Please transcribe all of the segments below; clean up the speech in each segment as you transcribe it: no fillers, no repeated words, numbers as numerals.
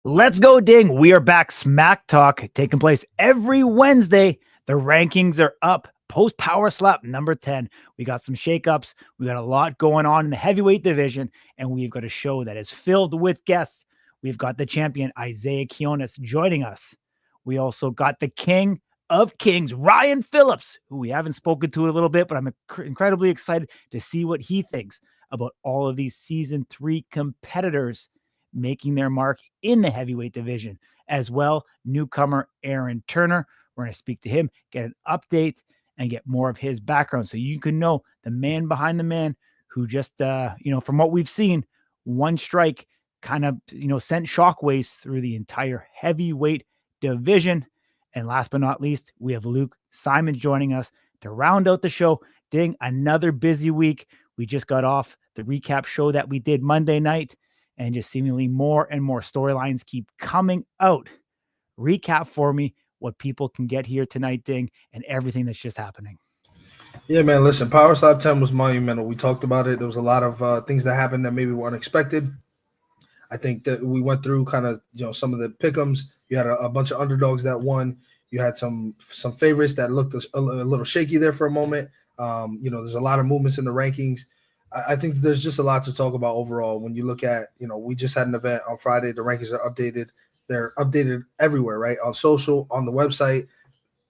Let's go, Ding. We are back. Smack Talk taking place every Wednesday. The rankings are up. Post Power Slap number 10. We got some shakeups. We got a lot going on in the heavyweight division, and we've got a show that is filled with guests. We've got the champion, Isaiah Quinones, joining us. We also got the king of kings, Ryan Phillips, who we haven't spoken to a little bit, but I'm incredibly excited to see what he thinks about all of these season 3 competitors making their mark in the heavyweight division. As well, newcomer Aaron Turner. We're going to speak to him, get an update, and get more of his background so you can know the man behind the man who just, from what we've seen, one strike kind of, sent shockwaves through the entire heavyweight division. And last but not least, we have Luke Simon joining us to round out the show. Ding, another busy week. We just got off the recap show that we did Monday night, and just seemingly more and more storylines keep coming out. Recap for me what people can get here tonight, Ding, and everything that's just happening. Yeah, man, listen, Power Slap 10 was monumental. We talked about it. There was a lot of things that happened that maybe were unexpected. I think that we went through kind of, some of the pick'ems. You had a bunch of underdogs that won. You had some favorites that looked a little shaky there for a moment. There's a lot of movements in the rankings. I think there's just a lot to talk about overall. When you look at, we just had an event on Friday. The rankings are updated. They're updated everywhere, right? On social, on the website.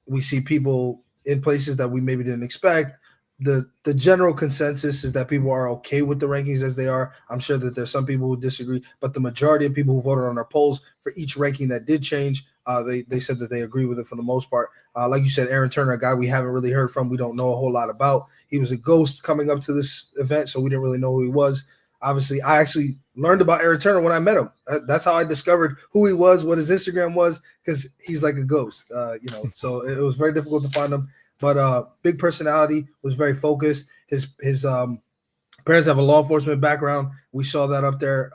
We see people in places that we maybe didn't expect. The general consensus is that people are okay with the rankings as they are. I'm sure that there's some people who disagree, but the majority of people who voted on our polls for each ranking that did change, they said that they agree with it for the most part. Like you said, Aaron Turner, a guy we haven't really heard from, we don't know a whole lot about. He was a ghost coming up to this event, so we didn't really know who he was. Obviously, I actually learned about Aaron Turner when I met him. That's how I discovered who he was, what his Instagram was, because he's like a ghost, So it was very difficult to find him. But big personality, was very focused. His parents have a law enforcement background. We saw that up there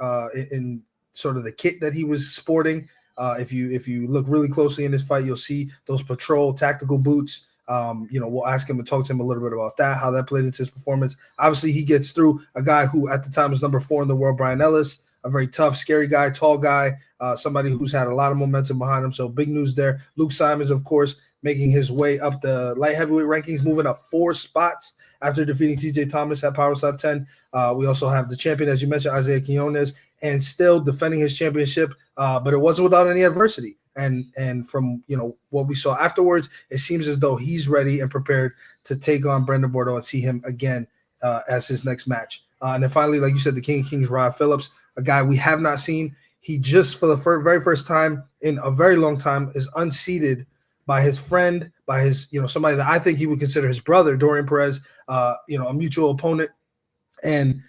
in sort of the kit that he was sporting. If you look really closely in this fight, you'll see those patrol tactical boots. We'll ask him and talk to him a little bit about that, how that played into his performance. Obviously, he gets through a guy who at the time was number 4 in the world, Brian Ellis, a very tough, scary guy, tall guy, somebody who's had a lot of momentum behind him. So big news there. Luke Simons, of course, making his way up the light heavyweight rankings, moving up 4 spots after defeating TJ Thomas at Power Slap 10. We also have the champion, as you mentioned, Isaiah Quinones, and still defending his championship, but it wasn't without any adversity. And from what we saw afterwards, it seems as though he's ready and prepared to take on Brendan Bordeaux and see him again as his next match. And then finally, like you said, the King of Kings, Ryan Phillips, a guy we have not seen. He just, for the very first time in a very long time, is unseated by his friend, by his, somebody that I think he would consider his brother, Dorian Perez, a mutual opponent. And,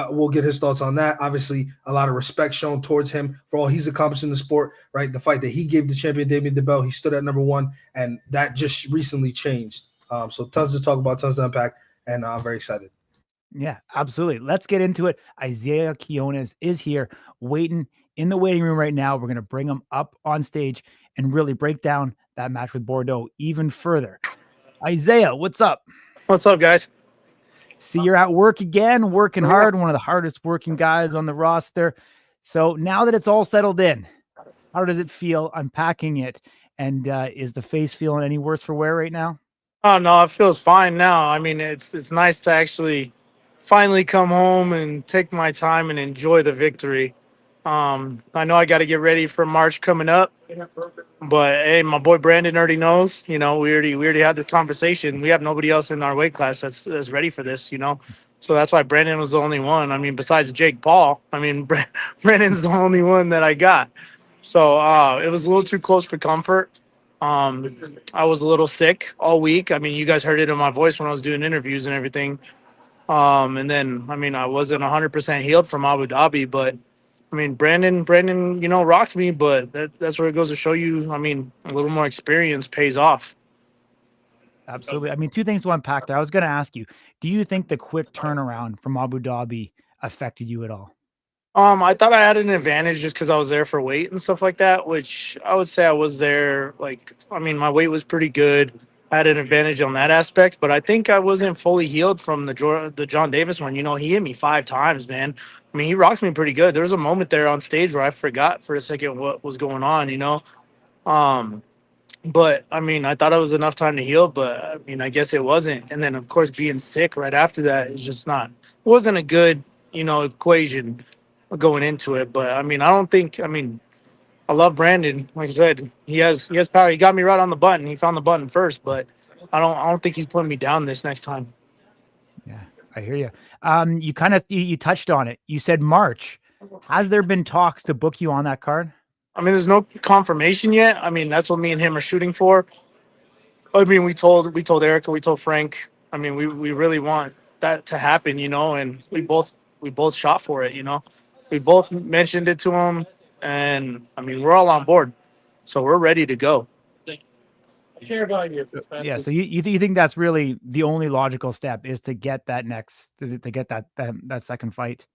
we'll get his thoughts on that. Obviously, a lot of respect shown towards him for all he's accomplished in the sport, right? The fight that he gave the champion, Damian DeBell, he stood at number 1, and that just recently changed. So tons to talk about, tons to unpack, and I'm very excited. Yeah, absolutely. Let's get into it. Isaiah Quinones is here waiting in the waiting room right now. We're going to bring him up on stage and really break down that match with Bordeaux even further. Isaiah, what's up? What's up, guys? See, you're at work again, working hard, one of the hardest working guys on the roster. So now that it's all settled in, how does it feel unpacking it? And is the face feeling any worse for wear right now? Oh, no, it feels fine now. I mean, it's nice to actually finally come home and take my time and enjoy the victory. I know I got to get ready for March coming up, but hey, my boy Brandon already knows. We already had this conversation. We have nobody else in our weight class that's ready for this. So that's why Brandon was the only one. I mean, besides Jake Paul, Brandon's the only one that I got. So it was a little too close for comfort. I was a little sick all week. I mean, you guys heard it in my voice when I was doing interviews and everything. And then, I wasn't 100% healed from Abu Dhabi, but Brandon, rocked me, but that's where it goes to show you, a little more experience pays off. Absolutely. 2 things to unpack there. I was going to ask you, do you think the quick turnaround from Abu Dhabi affected you at all? I thought I had an advantage just because I was there for weight and stuff like that, which I would say I was there. My weight was pretty good. I had an advantage on that aspect, but I think I wasn't fully healed from the John Davis one. He hit me 5 times, man. I mean, he rocked me pretty good. There was a moment there on stage where I forgot for a second what was going on, Um, but I mean, I thought it was enough time to heal, but I mean, I guess it wasn't. And then, of course, being sick right after that is just not, it wasn't a good, equation going into it. But I mean, I love Brandon. Like I said, he has power. He got me right on the button. He found the button first, but I don't think he's putting me down this next time. Yeah, I hear you. You touched on it. You said March. Has there been talks to book you on that card? I mean, there's no confirmation yet. I mean, that's what me and him are shooting for. I mean, we told Erica, we told Frank. I mean, we really want that to happen, and we both shot for it, We both mentioned it to him, and I mean, we're all on board, so we're ready to go. Yeah. So you think that's really the only logical step is to get that second fight?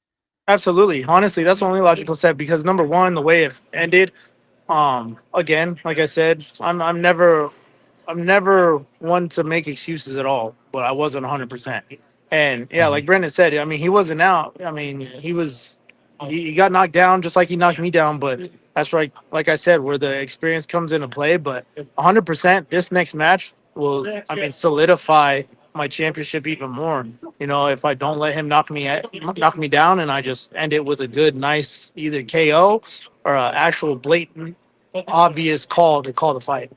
Absolutely. Honestly, that's the only logical step because number one, the way it ended, again, like I said, I'm never one to make excuses at all, but I wasn't 100%. And yeah, like Brendan said, I mean, he wasn't out. I mean, he got knocked down just like he knocked me down. But that's right, like I said, where the experience comes into play. But 100%, this next match will, I mean, solidify my championship even more. If I don't let him knock me down, and I just end it with a good, nice either KO or an actual blatant, obvious call to call the fight.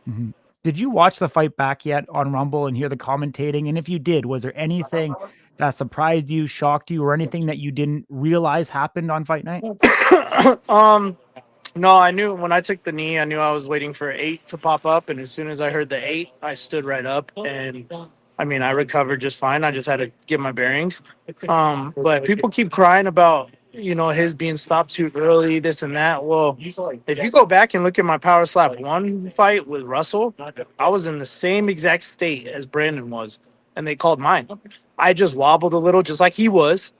Mhm. Did you watch the fight back yet on Rumble and hear the commentating? And if you did, was there anything that surprised you, shocked you, or anything that you didn't realize happened on fight night? No, I knew when I took the knee, I knew I was waiting for 8 to pop up. And as soon as I heard the 8, I stood right up. And I mean, I recovered just fine. I just had to get my bearings. But people keep crying about, his being stopped too early, this and that. Well, if you go back and look at my Power Slap 1 fight with Russell, I was in the same exact state as Brandon was. And they called mine. I just wobbled a little, just like he was.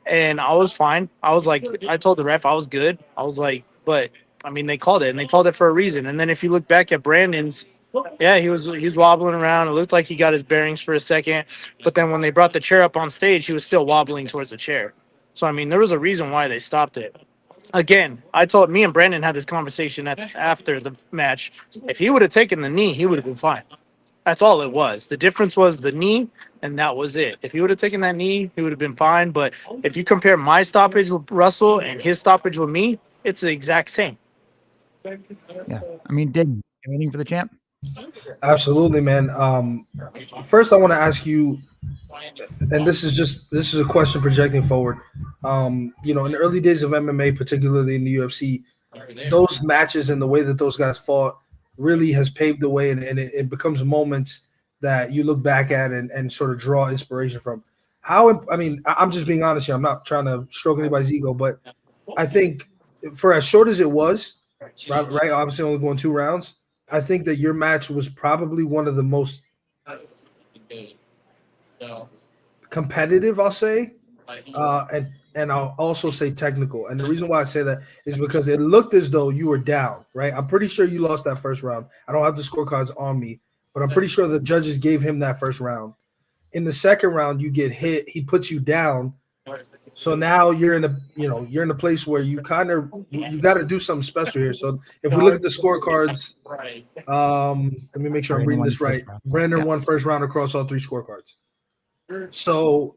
And I was fine. I was like, I told the ref I was good. I was like, but I mean, they called it, and they called it for a reason. And then if you look back at Brandon's, yeah, he was wobbling around. It looked like he got his bearings for a second, but then when they brought the chair up on stage, he was still wobbling towards the chair. So I mean, there was a reason why they stopped it. Again, me and Brandon had this conversation after the match. If he would have taken the knee, he would have been fine. That's all it was. The difference was the knee, and that was it. If he would have taken that knee, he would have been fine. But if you compare my stoppage with Russell and his stoppage with me, it's the exact same. Yeah. I mean, anything for the champ? Absolutely, man. First, I want to ask you, and this is a question projecting forward. In the early days of MMA, particularly in the UFC, those matches and the way that those guys fought really has paved the way, and it becomes moments that you look back at and sort of draw inspiration from. I'm just being honest here. I'm not trying to stroke anybody's ego, but I think for as short as it was, right, obviously only going 2 rounds, I think that your match was probably one of the most competitive, I'll say, and I'll also say technical. And the reason why I say that is because it looked as though you were down, right? I'm pretty sure you lost that first round. I don't have the scorecards on me, but I'm pretty sure the judges gave him that first round. In the second round, you get hit. He puts you down. So now you're in a place where you got to do something special here. So if we look at the scorecards, let me make sure I'm reading this right. Brandon won first round across all 3 scorecards. So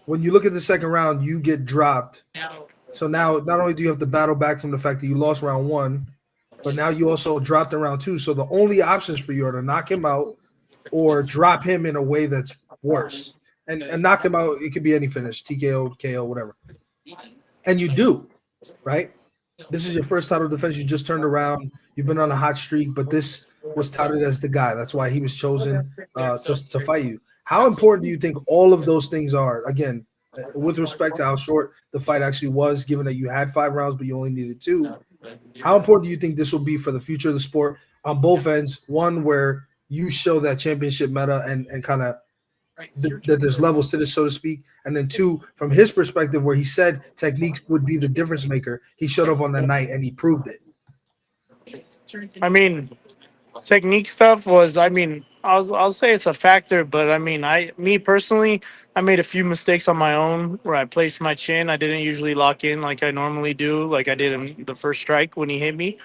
when you look at the second round, you get dropped. So now not only do you have to battle back from the fact that you lost round 1, but now you also dropped in round 2. So the only options for you are to knock him out or drop him in a way that's worse. And knock him out, it could be any finish, TKO, KO, whatever. And you do, right? This is your first title defense. You just turned around. You've been on a hot streak, but this was touted as the guy. That's why he was chosen to fight you. How important do you think all of those things are? Again, with respect to how short the fight actually was, given that you had 5 rounds, but you only needed 2. How important do you think this will be for the future of the sport on both ends? One, where you show that championship meta and kind of that there's levels to this, so to speak. And then 2, from his perspective, where he said techniques would be the difference maker. He showed up on that night and he proved it. I mean, technique stuff was, I mean, I'll say it's a factor, but I mean, me personally, I made a few mistakes on my own where I placed my chin. I didn't usually lock in like I normally do, like I did in the first strike when he hit me.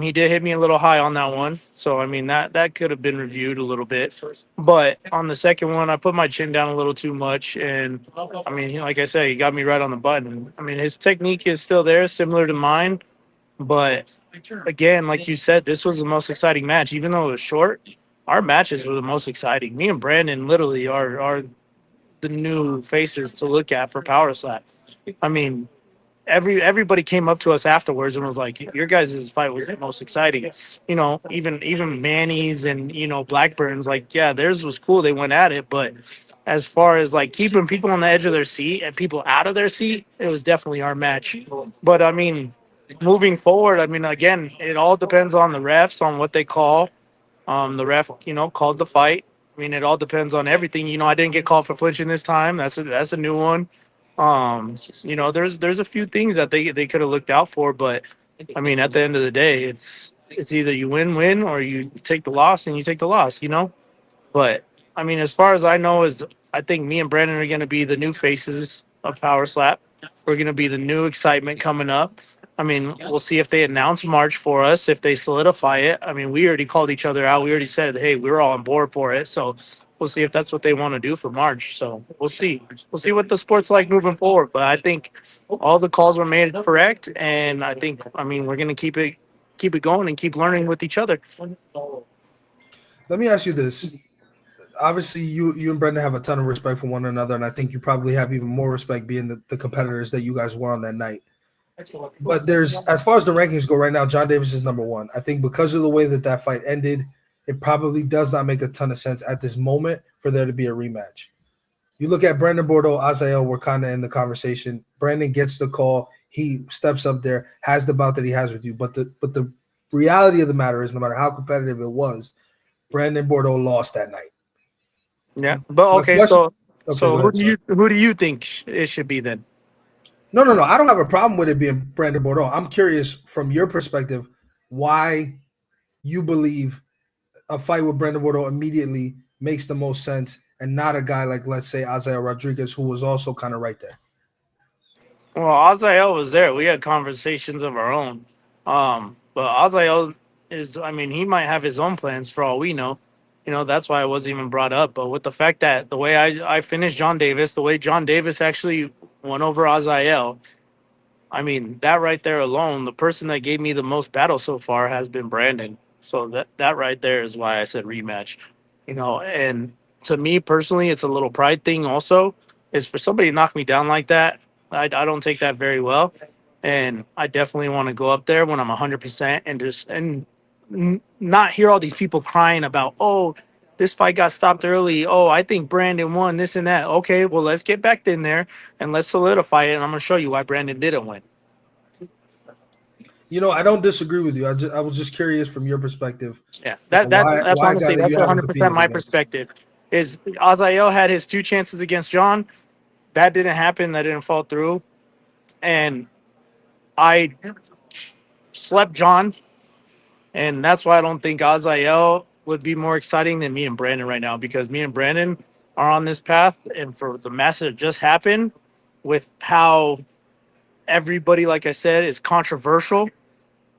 He did hit me a little high on that one, so I mean that could have been reviewed a little bit. But on the second one, I put my chin down a little too much, and I mean, like I said, he got me right on the button. I mean, his technique is still there, similar to mine, but again, like you said, this was the most exciting match, even though it was short. Our matches were the most exciting. Me and Brandon literally are the new faces to look at for Power Slap. I mean, everybody came up to us afterwards and was like, "Your guys' fight was the most exciting." You know, even Manny's and Blackburn's like, yeah, theirs was cool. They went at it, but as far as like keeping people on the edge of their seat and people out of their seat, it was definitely our match. But I mean, moving forward, I mean, again, it all depends on the refs on what they call. The ref, called the fight. I mean, it all depends on everything. I didn't get called for flinching this time. That's a new one. There's a few things that they could have looked out for, but I mean, at the end of the day, it's either you win or you take the loss and you take the loss. But I mean, as far as I know, is I think me and Brandon are going to be the new faces of Power Slap. We're going to be the new excitement coming up. I mean, we'll see if they announce March for us, if they solidify it. I mean, we already called each other out. We already said, hey, we're all on board for it. So we'll see if that's what they want to do for March. So we'll see. We'll see what the sport's like moving forward. But I think all the calls were made correct, and I mean, we're going to keep it going and keep learning with each other. Let me ask you this. Obviously, you and Brendan have a ton of respect for one another, and I think you probably have even more respect being the competitors that you guys were on that night. But as far as the rankings go right now, John Davis is number one. I think because of the way that fight ended, it probably does not make a ton of sense at this moment for there to be a rematch. You look at Brandon Bordeaux, Isaiah were kind of in the conversation. Brandon gets the call. He steps up there, has the bout that he has with you. But the reality of the matter is, no matter how competitive it was, Brandon Bordeaux lost that night. Yeah, but okay, so who do you think it should be then? No. I don't have a problem with it being Brandon Bordeaux. I'm curious from your perspective why you believe a fight with Brandon Bordeaux immediately makes the most sense and not a guy like, let's say, Isaiah Rodriguez, who was also kind of right there. Well, Azael was there. We had conversations of our own. But Azael I mean, he might have his own plans for all we know. That's why it wasn't even brought up. But with the fact that the way I finished John Davis, the way John Davis actually won over Azael, I mean, that right there alone, the person that gave me the most battle so far has been Brandon. So that right there is why I said rematch. And to me personally, it's a little pride thing also, is for somebody to knock me down like that. I don't take that very well. And I definitely want to go up there when I'm 100% and not hear all these people crying about, oh, this fight got stopped early. Oh, I think Brandon won this and that. Okay, well, let's get back in there and let's solidify it. And I'm going to show you why Brandon didn't win. I don't disagree with you. I was just curious from your perspective. Yeah, that's honestly, that's 100% my perspective. Is Azael had his two chances against John. That didn't happen. That didn't fall through. And I slept John. And that's why I don't think Azael would be more exciting than me and Brandon right now, because me and Brandon are on this path. And for the match that just happened, with how everybody, like I said, is controversial,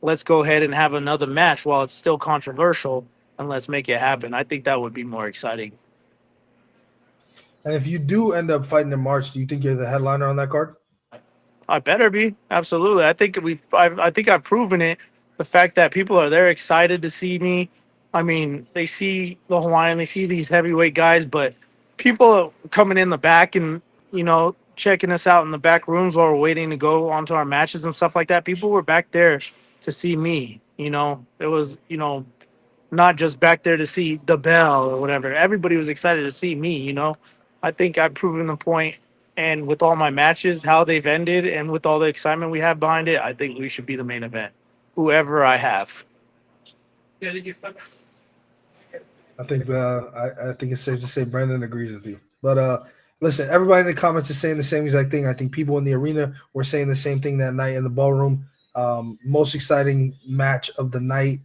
let's go ahead and have another match while it's still controversial, and let's make it happen. I think that would be more exciting. And if you do end up fighting in March, do you think you're the headliner on that card? I better be. Absolutely. I think I've proven it. The fact that people are there excited to see me. I mean, they see the Hawaiian, they see these heavyweight guys, but people coming in the back and, checking us out in the back rooms while we're waiting to go onto our matches and stuff like that. People were back there to see me. It was, not just back there to see the bell or whatever. Everybody was excited to see me. I think I've proven the point. And with all my matches, how they've ended, and with all the excitement we have behind it, I think we should be the main event, whoever I have. I think I think it's safe to say Brandon agrees with you. But listen, everybody in the comments is saying the same exact thing. I think people in the arena were saying the same thing that night in the ballroom. Most exciting match of the night.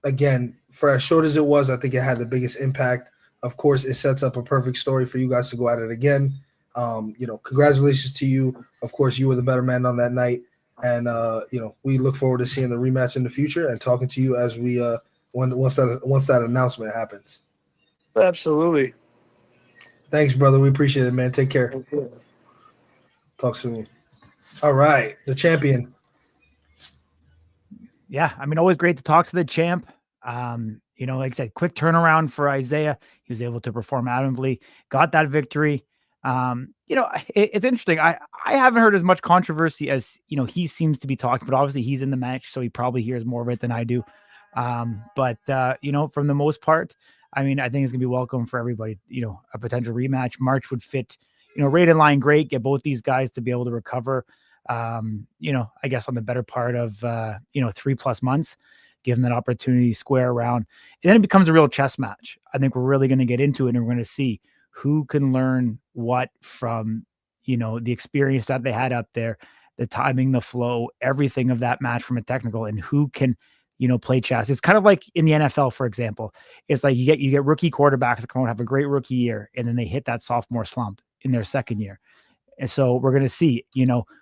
again, for as short as it was, I think it had the biggest impact. Of course, it sets up a perfect story for you guys to go at it again. Congratulations to you. Of course, you were the better man on that night. And, we look forward to seeing the rematch in the future and talking to you as we once that announcement happens. Absolutely. Thanks, brother. We appreciate it, man. Take care. Okay. Talk soon. All right. The champion. Yeah, I mean, always great to talk to the champ. Like I said, quick turnaround for Isaiah. He was able to perform admirably, got that victory. It's interesting. I haven't heard as much controversy as he seems to be talking, but obviously he's in the match, so he probably hears more of it than I do. But from the most part, I mean, I think it's gonna be welcome for everybody. A potential rematch. March would fit, right in line. Great, get both these guys to be able to recover. I guess on the better part of 3+ months, give them that opportunity to square around. And then it becomes a real chess match. I think we're really going to get into it, and we're going to see who can learn what from, the experience that they had up there, the timing, the flow, everything of that match from a technical, and who can, play chess. It's kind of like in the NFL, for example. It's like you get rookie quarterbacks that come out, have a great rookie year, and then they hit that sophomore slump in their second year. And so we're going to see,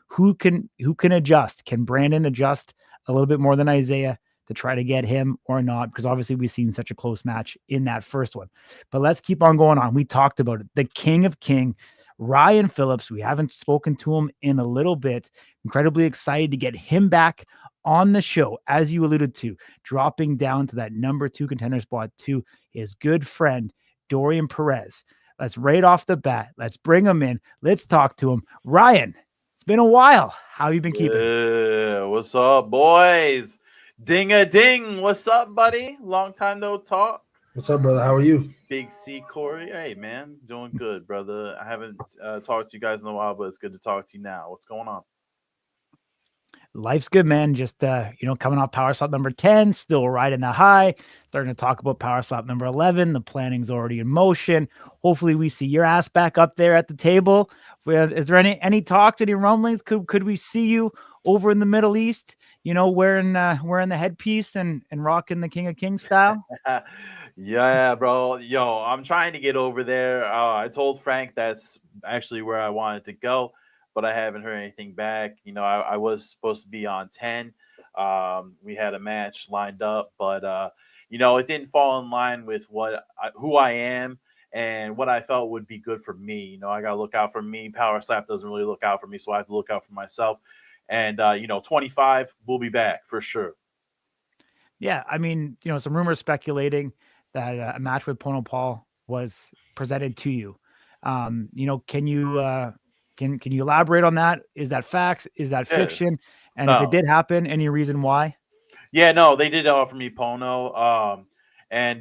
who can adjust. Can Brandon adjust a little bit more than Isaiah to try to get him or not? Because obviously we've seen such a close match in that first one. But let's keep on going on. We talked about it. The King of King, Ryan Phillips. We haven't spoken to him in a little bit. Incredibly excited to get him back on the show, as you alluded to, dropping down to that number 2 contender spot to his good friend, Dorian Perez. Let's right off the bat. Let's bring him in. Let's talk to him. Ryan, it's been a while. How have you been keeping? What's up, boys? Ding-a-ding. What's up, buddy? Long time no talk. What's up, brother? How are you? Big C Corey. Hey, man. Doing good, brother. I haven't talked to you guys in a while, but it's good to talk to you now. What's going on? Life's good, man. Just, coming off Power Slap number 10, still riding the high, starting to talk about Power Slap number 11. The planning's already in motion. Hopefully we see your ass back up there at the table. Is there any talks, any rumblings? Could we see you over in the Middle East, wearing the headpiece and rocking the King of Kings style? Yeah, bro. Yo, I'm trying to get over there. I told Frank that's actually where I wanted to go, but I haven't heard anything back. I was supposed to be on 10. We had a match lined up, but it didn't fall in line with who I am and what I felt would be good for me. I got to look out for me. Power Slap doesn't really look out for me, so I have to look out for myself. And 25, we'll be back for sure. Yeah, I mean, some rumors speculating that a match with Pono Paul was presented to you. Can you elaborate on that? Is that facts? Is that fiction? And if it did happen, any reason why? Yeah, no, they did offer me Pono. And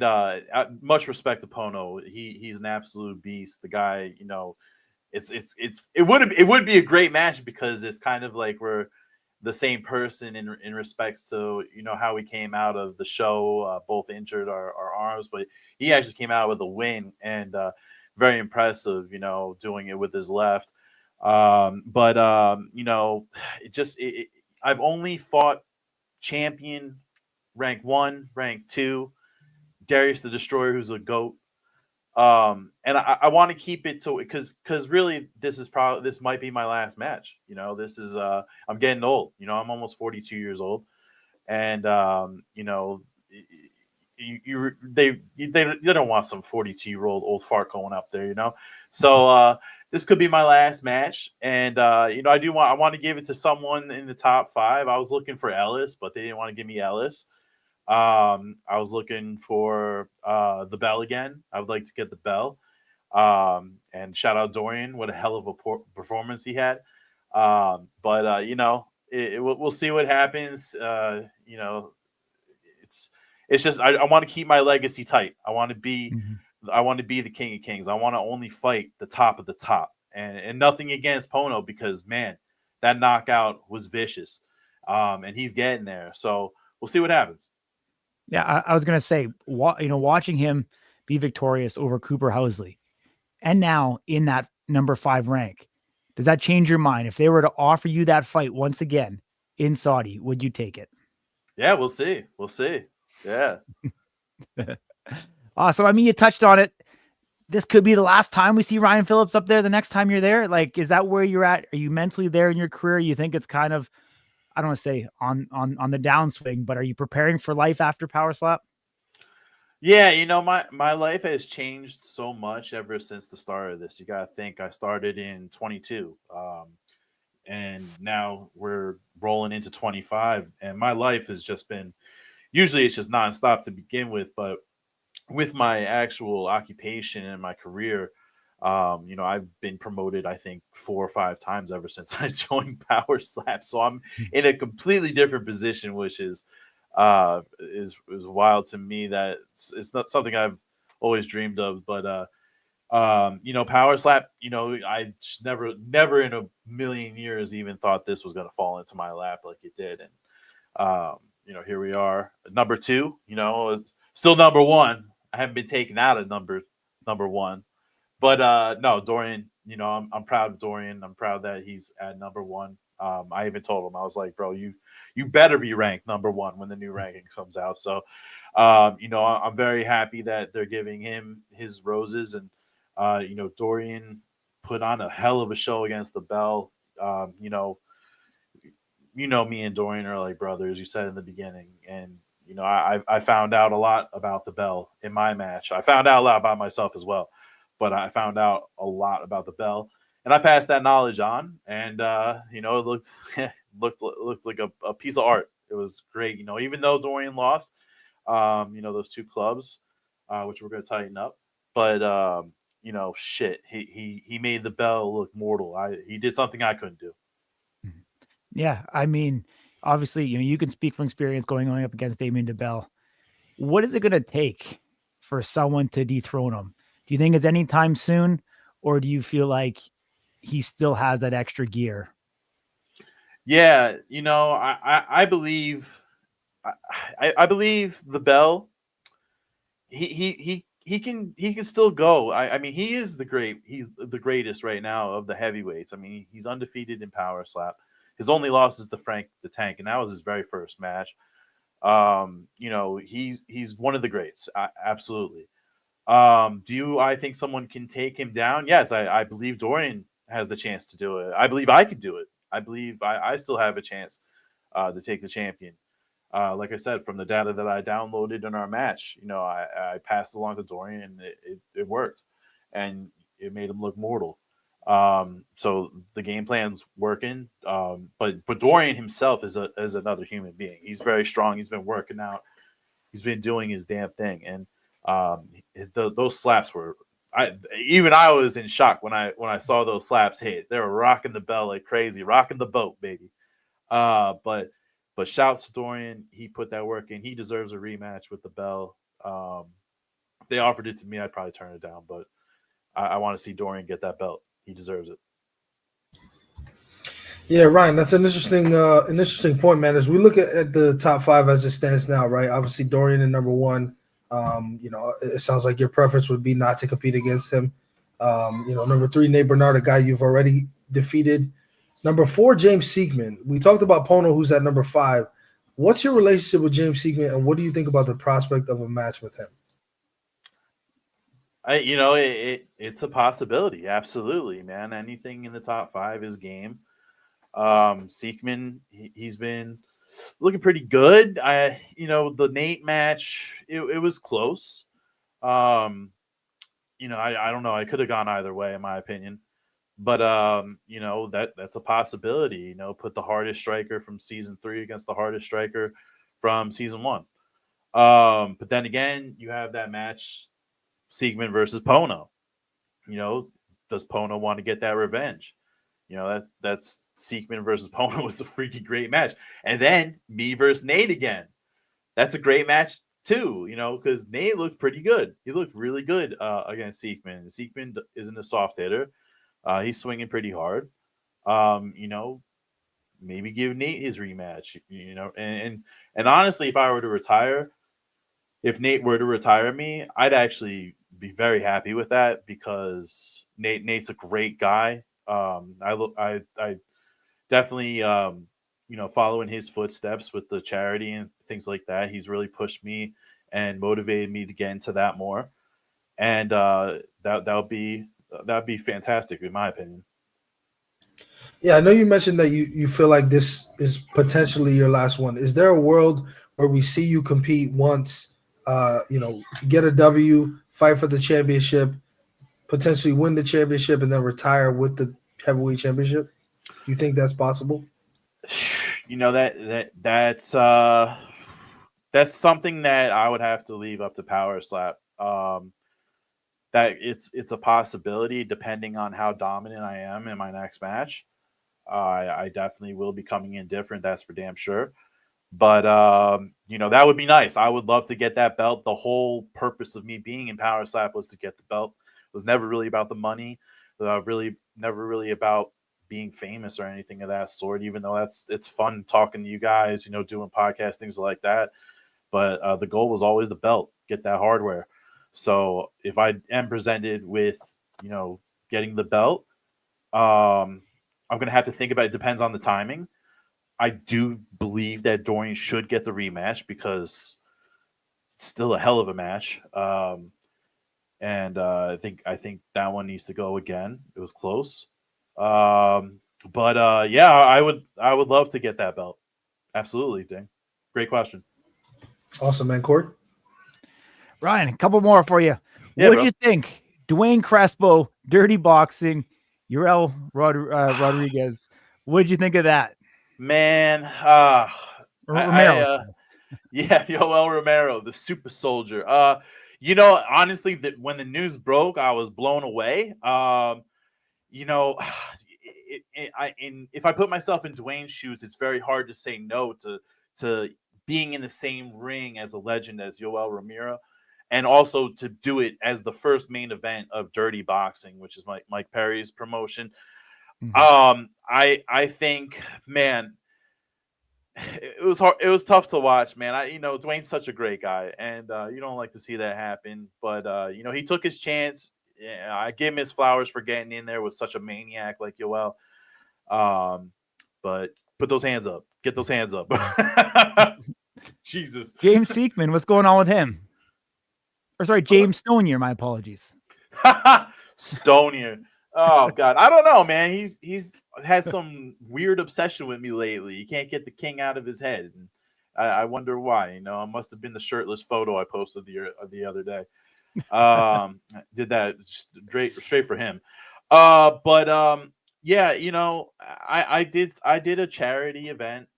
much respect to Pono. He's an absolute beast. The guy, it would be a great match because it's kind of like we're the same person in respects to how we came out of the show, both injured our arms, but he actually came out with a win and very impressive, doing it with his left. I've only fought champion, rank 1, rank 2, Darius the Destroyer, who's a GOAT. And I want to keep it to because really this might be my last match. This is I'm getting old. I'm almost 42 years old, and they don't want some 42-year-old old fart going up there. So this could be my last match, and I want to give it to someone in the top 5. I was looking for Ellis, but they didn't want to give me Ellis. I was looking for the bell again. I would like to get the bell. And shout out Dorian. What a hell of a performance he had. We'll see what happens. It's just I want to keep my legacy tight. I want to be the King of Kings. I want to only fight the top of the top. And nothing against Pono because man, that knockout was vicious. And he's getting there. So we'll see what happens. Yeah, I was gonna say, watching him be victorious over Cooper Housley, and now in that number 5 rank, does that change your mind? If they were to offer you that fight once again in Saudi, would you take it? Yeah, we'll see. We'll see. Yeah. Awesome. I mean, you touched on it. This could be the last time we see Ryan Phillips up there the next time you're there. Like, is that where you're at? Are you mentally there in your career? You think it's kind of, I don't want to say on the downswing, but are you preparing for life after Power Slap? Yeah, my life has changed so much ever since the start of this. You got to think I started in 22. And now we're rolling into 25, and my life has just been, usually it's just nonstop to begin with, but with my actual occupation and my career, I've been promoted, I think, 4 or 5 times ever since I joined Power Slap. So I'm in a completely different position, which is wild to me. That it's not something I've always dreamed of. But Power Slap, I just never in a million years even thought this was going to fall into my lap like it did. And here we are, number two. Still number one. I haven't been taken out of number one. But no, Dorian, I'm proud of Dorian. I'm proud that he's at number one. I even told him, I was like, bro, you better be ranked number one when the new ranking comes out. So I'm very happy that they're giving him his roses. And Dorian put on a hell of a show against the Bell. Me and Dorian are like brothers, you said in the beginning. And I found out a lot about the Bell in my match. I found out a lot about myself as well, but I found out a lot about the Bell, and I passed that knowledge on. And it looked looked like a piece of art. It was great. Even though Dorian lost, those two clubs, which we're going to tighten up, but shit, he made the Bell look mortal. He did something I couldn't do. Yeah, I mean, obviously, you can speak from experience going up against Damien DeBell. What is it going to take for someone to dethrone him? Do you think it's anytime soon, or do you feel like he still has that extra gear? Yeah, I believe I believe the Bell. He can still go. I mean, he is he's the greatest right now of the heavyweights. I mean, he's undefeated in Power Slap. His only loss is to Frank the Tank, and that was his very first match. He's one of the greats. Absolutely. Do I think someone can take him down? Yes, I believe Dorian has the chance to do it. I believe I could do it. I believe I still have a chance to take the champion. Like I said, from the data that I downloaded in our match, I passed along to Dorian, and it worked, and it made him look mortal. So the game plan's working. But Dorian himself is another human being. He's very strong. He's been working out. He's been doing his damn thing, and those slaps were. I was in shock when I saw those slaps hit. They were rocking the bell like crazy, rocking the boat, baby. But shouts to Dorian. He put that work in. He deserves a rematch with the Bell. If they offered it to me, I'd probably turn it down. But I want to see Dorian get that belt. He deserves it. Yeah, Ryan, that's an interesting point, man. As we look at the top five as it stands now, right? Obviously, Dorian in number one. It sounds like your preference would be not to compete against him. Number three, Nate Bernard, a guy you've already defeated. Number four, James Siegman. We talked about Pono, who's at number five. What's your relationship with James Siegman, and what do you think about the prospect of a match with him? It's a possibility. Absolutely, man. Anything in the top five is game. Siegman, he's been looking pretty good. The Nate match, it was close. I don't know. I could have gone either way, in my opinion. But that's a possibility. Put the hardest striker from season 3 against the hardest striker from season 1. But then again, you have that match, Siegman versus Pono. Does Pono want to get that revenge? That's Siegman versus Pono was a freaking great match. And then me versus Nate again. That's a great match too, because Nate looked pretty good. He looked really good against Siegman. Siegman isn't a soft hitter. He's swinging pretty hard. Maybe give Nate his rematch. And honestly, if I were to retire, if Nate were to retire me, I'd actually be very happy with that because Nate's a great guy. I definitely following his footsteps with the charity and things like that. He's really pushed me and motivated me to get into that more. And that would be fantastic in my opinion. Yeah, I know you mentioned that you feel like this is potentially your last one. Is there a world where we see you compete once, get a W, fight for the championship, potentially win the championship, and then retire with the heavyweight championship? Do you think that's possible? That's something that I would have to leave up to Power Slap. That it's a possibility depending on how dominant I am in my next match. I definitely will be coming in different. That's for damn sure. But that would be nice. I would love to get that belt. The whole purpose of me being in Power Slap was to get the belt. It was never really about the money. Really, never really about being famous or anything of that sort. Even though it's fun talking to you guys, doing podcasts, things like that. But the goal was always the belt, get that hardware. So if I am presented with, getting the belt, I'm going to have to think about it. Depends on the timing. I do believe that Dorian should get the rematch because it's still a hell of a match. And I think that one needs to go again. It was close. But yeah, I would love to get that belt. Absolutely, Ding. Great question. Awesome, man. Court? Ryan, a couple more for you. Yeah, What'd bro. you think? Dwayne Crespo, Dirty Boxing, Uriel Rodriguez. What'd you think of that? Man, Romero. yeah, Yoel Romero, the super soldier. Honestly, that when the news broke, I was blown away. If I put myself in Dwayne's shoes, it's very hard to say no to being in the same ring as a legend as Yoel Romero, and also to do it as the first main event of Dirty Boxing, which is Mike Perry's promotion. Mhm. I think, man, it was hard. It was tough to watch, man. Dwayne's such a great guy, and you don't like to see that happen. But he took his chance. Yeah, I give him his flowers for getting in there with such a maniac like Yoel. But put those hands up. Get those hands up. Jesus. James Seekman, what's going on with him? Or sorry, James Stonier. My apologies. Stonier. Oh God, I don't know, man. He's had some weird obsession with me lately. He can't get the king out of his head. And I wonder why. It must have been the shirtless photo I posted the other day. Did that straight for him. But yeah, I did a charity event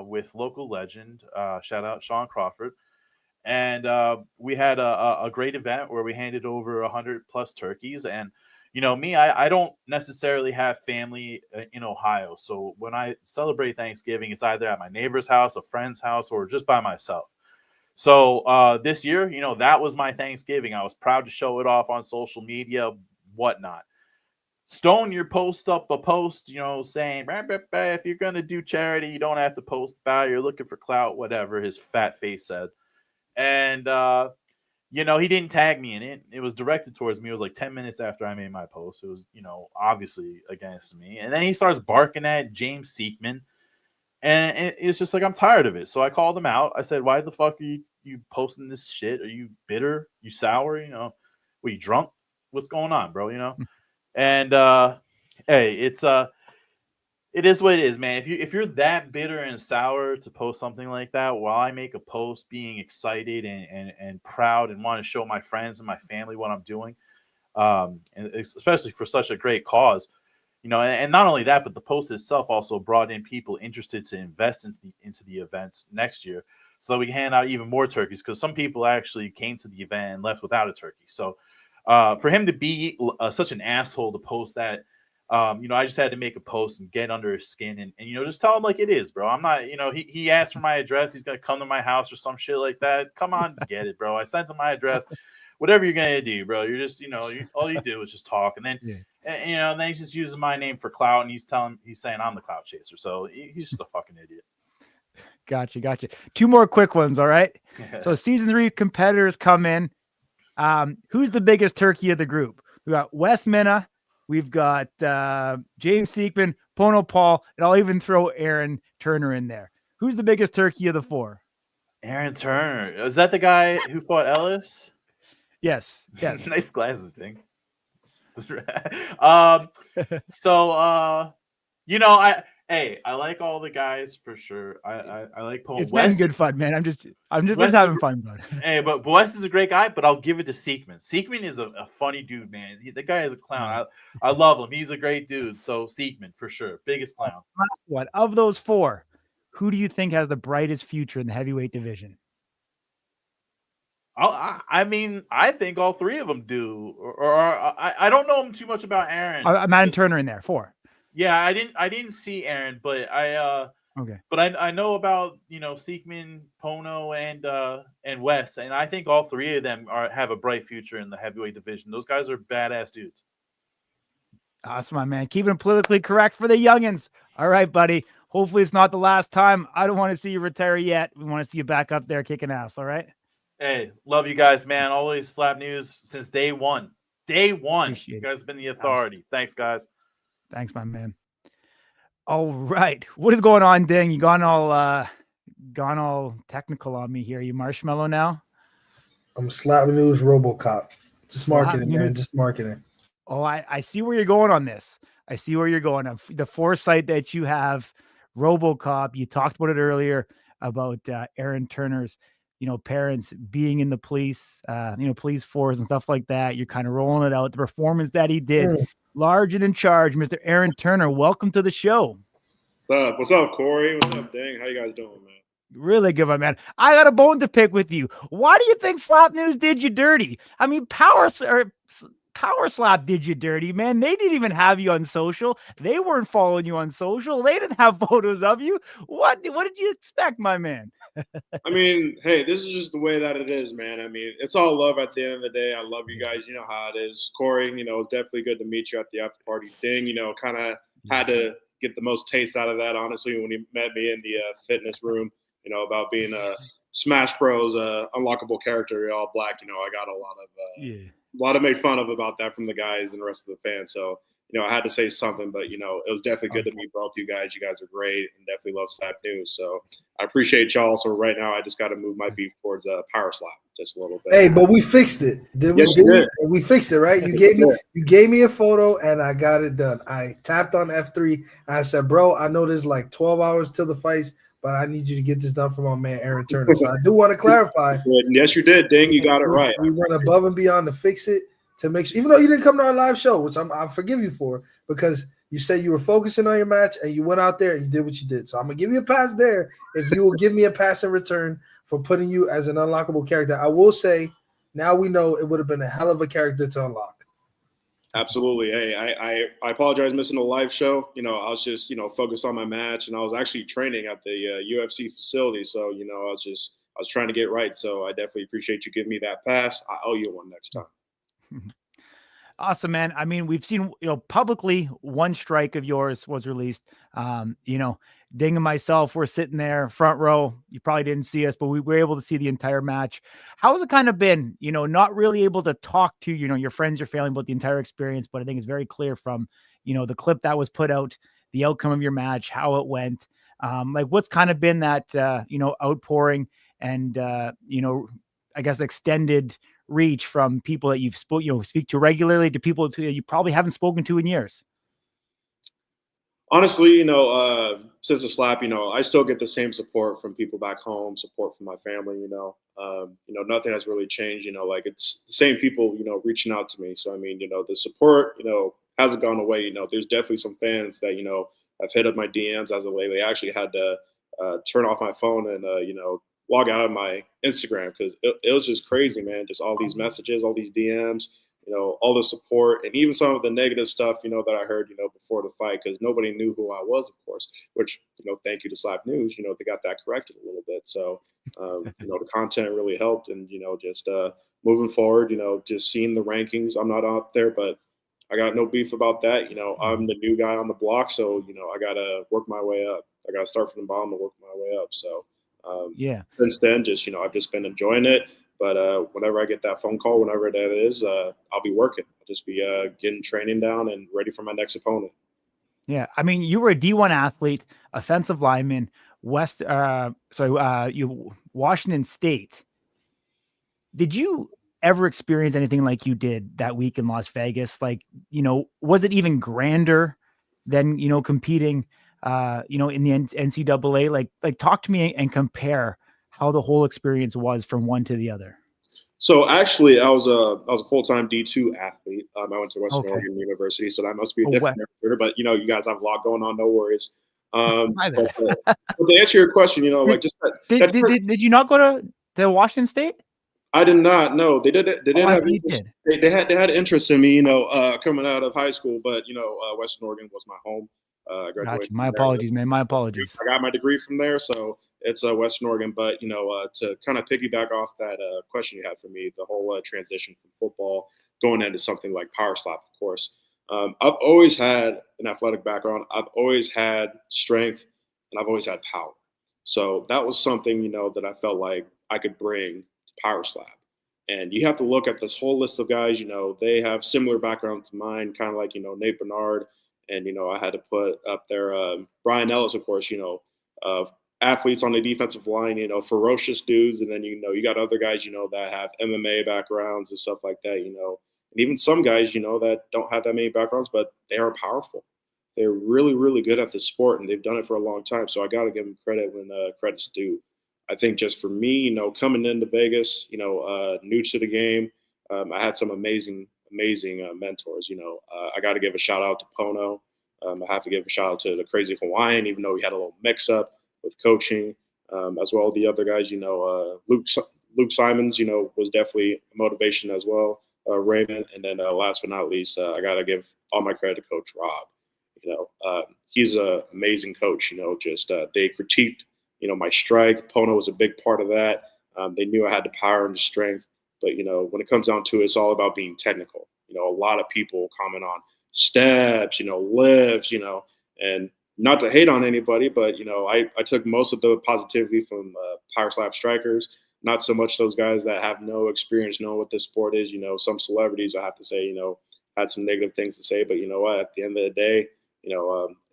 with local legend. Shout out Sean Crawford. And we had a great event where we handed over 100+ turkeys. And me, I don't necessarily have family in Ohio, so when I celebrate Thanksgiving, it's either at my neighbor's house, a friend's house, or just by myself. So this year, that was my Thanksgiving. I was proud to show it off on social media, whatnot. Stone, you post up a post, saying, if you're going to do charity, you don't have to post about it. You're looking for clout, whatever his fat face said. And, he didn't tag me in it. It was directed towards me. It was like 10 minutes after I made my post. It was, obviously against me. And then he starts barking at James Seekman. And it's just like, I'm tired of it. So I called him out. I said, why the fuck are you posting this shit? Are you bitter? You sour? Were you drunk? What's going on, bro? And hey, it is what it is, man. If you're that bitter and sour to post something like that, while I make a post being excited and proud and want to show my friends and my family what I'm doing, and especially for such a great cause, and not only that, but the post itself also brought in people interested to invest into the events next year, so that we can hand out even more turkeys. Because some people actually came to the event and left without a turkey. So for him to be such an asshole to post that. I just had to make a post and get under his skin and just tell him like it is, bro. I'm not, he asked for my address. He's going to come to my house or some shit like that. Come on, get it, bro. I sent him my address. Whatever you're going to do, bro. You're just, all you do is just talk. And then, and then he's just using my name for clout and he's saying I'm the clout chaser. So he's just a fucking idiot. Gotcha. 2 more quick ones. All right. So season 3 competitors come in. Who's the biggest turkey of the group? We got Wes Minna. We've got James Seekman, Pono, Paul, and I'll even throw Aaron Turner in there. Who's the biggest turkey of the four? Aaron Turner. Is that the guy who fought Ellis? Yes. Nice glasses, Ding. um, so I like all the guys for sure. I like Paul. It's been good fun, man. I'm just Wes having fun, bud. Hey, but Wes is a great guy, but I'll give it to Seekman. Seekman is a funny dude, man. The guy is a clown. I love him. He's a great dude. So Seekman for sure, biggest clown. What of those four? Who do you think has the brightest future in the heavyweight division? I mean, I think all three of them do. I don't know too much about Aaron. I'm adding Turner in there. 4. Yeah, I didn't see Aaron, but okay. But I know about Seekman, Pono, and Wes, and I think all three of them have a bright future in the heavyweight division. Those guys are badass dudes. Awesome, my man. Keeping it politically correct for the youngins. All right, buddy. Hopefully it's not the last time. I don't want to see you retire yet. We want to see you back up there kicking ass. All right. Hey, love you guys, man. Always Slap News since day one. Day one. Appreciate you guys have been the authority. Thanks, guys. Thanks, my man. All right. What is going on, Ding? You gone all technical on me here. You marshmallow now? I'm Slap News RoboCop. Just marketing, man. Just marketing. Oh, I see where you're going on this. I see where you're going. The foresight that you have, RoboCop. You talked about it earlier about Aaron Turner's, parents being in the police, police force and stuff like that. You're kind of rolling it out. The performance that he did, large and in charge, Mr. Aaron Turner. Welcome to the show. What's up? What's up, Corey? What's up, Dang? How you guys doing, man? Really good, my man. I got a bone to pick with you. Why do you think Slap News did you dirty? I mean, Power Slap did you dirty, man. They didn't even have you on social. They weren't following you on social. They didn't have photos of you. What did you expect, my man? I mean, hey, this is just the way that it is, man. I mean, it's all love at the end of the day. I love you guys. You know how it is. Corey, it's definitely good to meet you at the after party. Ding, kind of had to get the most taste out of that, honestly, when he met me in the fitness room, about being a Smash Bros. Unlockable character, all black. I got a lot of made fun of about that from the guys and the rest of the fans. So, I had to say something, but, it was definitely good to meet both you guys. You guys are great and definitely love Slap News. So I appreciate y'all. So right now I just got to move my beef towards Power Slap just a little bit. Hey, but we fixed it. We fixed it, right? You gave me a photo and I got it done. I tapped on F3 and I said, bro, I know there's like 12 hours till the fights, but I need you to get this done for my man Aaron Turner. So I do want to clarify. Yes, you did, Ding. You got it right. We went above and beyond to fix it, to make sure, even though you didn't come to our live show, which I forgive you for, because you said you were focusing on your match and you went out there and you did what you did. So I'm gonna give you a pass there if you will give me a pass in return for putting you as an unlockable character. I will say, now we know it would have been a hell of a character to unlock. Absolutely. Hey, I apologize missing the live show. I was just, focused on my match, and I was actually training at the UFC facility. So, I was trying to get right. So I definitely appreciate you giving me that pass. I owe you one next time. Awesome, man. I mean, we've seen, publicly one strike of yours was released. Ding and myself were sitting there front row. You probably didn't see us, but we were able to see the entire match. How has it kind of been, not really able to talk to, your friends, your family about the entire experience, but I think it's very clear from, the clip that was put out, the outcome of your match, how it went. What's kind of been that, outpouring and, I guess extended reach from people that you've speak to regularly to people that you probably haven't spoken to in years? Honestly, since the slap, I still get the same support from people back home, support from my family, nothing has really changed, it's the same people, reaching out to me. So, I mean, the support, hasn't gone away. There's definitely some fans that, have hit up my DMs as of lately. I actually had to turn off my phone and, log out of my Instagram because it was just crazy, man. Just all these messages, all these DMs, all the support, and even some of the negative stuff, that I heard, before the fight, because nobody knew who I was, of course, which, thank you to Slap News, they got that corrected a little bit. So, the content really helped, and, just moving forward, just seeing the rankings. I'm not out there, but I got no beef about that. I'm the new guy on the block, so, I got to work my way up. I got to start from the bottom and work my way up. So, since then, just, I've just been enjoying it. But whenever I get that phone call, whenever that is, I'll be working. I'll just be getting training down and ready for my next opponent. Yeah, I mean, you were a D1 athlete, offensive lineman, you Washington State. Did you ever experience anything like you did that week in Las Vegas? Like, was it even grander than, competing, in the NCAA? Like talk to me and compare how the whole experience was from one to the other. So actually, I was a full-time D2 athlete. I went to Western Okay. Oregon University, so that must be a Oh, different area. But you guys have a lot going on. No worries. My bad. But to answer your question, like just that. Did you not go to Washington State? I did not. No, they did. They did I have thought you interest. did. They had interest in me. Coming out of high school, but Western Oregon was my home. I graduated. Gotcha. My from there. apologies, man. My apologies. I got my degree from there, so it's Western Oregon. But to kind of piggyback off that question you had for me, the whole transition from football going into something like power slap, of course. I've always had an athletic background. I've always had strength, and I've always had power. So that was something that I felt like I could bring to power slap. And you have to look at this whole list of guys. They have similar backgrounds to mine, kind of like Nate Bernard. And, I had to put up there Brian Ellis, of course, athletes on the defensive line, ferocious dudes. And then, you got other guys, that have MMA backgrounds and stuff like that, and even some guys, that don't have that many backgrounds, but they are powerful. They're really, really good at the sport, and they've done it for a long time. So I got to give them credit when credit's due. I think just for me, coming into Vegas, new to the game, I had some amazing mentors. I got to give a shout out to Pono. I have to give a shout out to the Crazy Hawaiian, even though we had a little mix up with coaching, as well as the other guys. Luke Simons, was definitely a motivation as well. Raymond, and then last but not least, I got to give all my credit to Coach Rob. He's an amazing coach. They critiqued, my strike. Pono was a big part of that. They knew I had the power and the strength. But, when it comes down to it, it's all about being technical. A lot of people comment on steps, lifts, and not to hate on anybody, but, I took most of the positivity from power slap strikers, not so much those guys that have no experience knowing what this sport is. Some celebrities, I have to say, had some negative things to say. But you know what? At the end of the day, it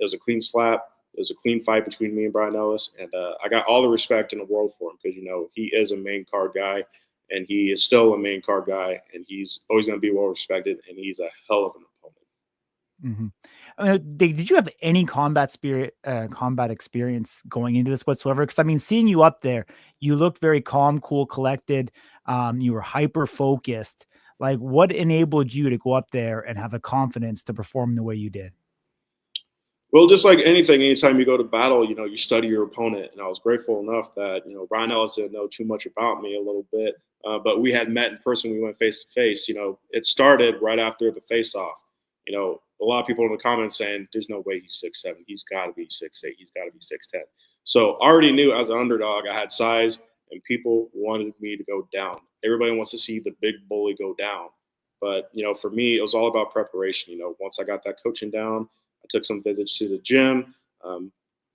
was a clean slap. It was a clean fight between me and Brian Ellis. And I got all the respect in the world for him because, he is a main card guy. And he is still a main card guy, and he's always going to be well respected, and he's a hell of an opponent. Mm-hmm. Did you have any combat experience going into this whatsoever? Because I mean, seeing you up there, you looked very calm, cool, collected. You were hyper focused. Like, what enabled you to go up there and have the confidence to perform the way you did? Well, just like anything, anytime you go to battle, you study your opponent. And I was grateful enough that, Brian Ellis didn't know too much about me a little bit, but we had met in person. We went face to face. It started right after the face-off. A lot of people in the comments saying, there's no way he's 6'7". He's got to be 6'8". He's got to be 6'10". So I already knew as an underdog, I had size, and people wanted me to go down. Everybody wants to see the big bully go down. But, for me, it was all about preparation. Once I got that coaching down, I took some visits to the gym,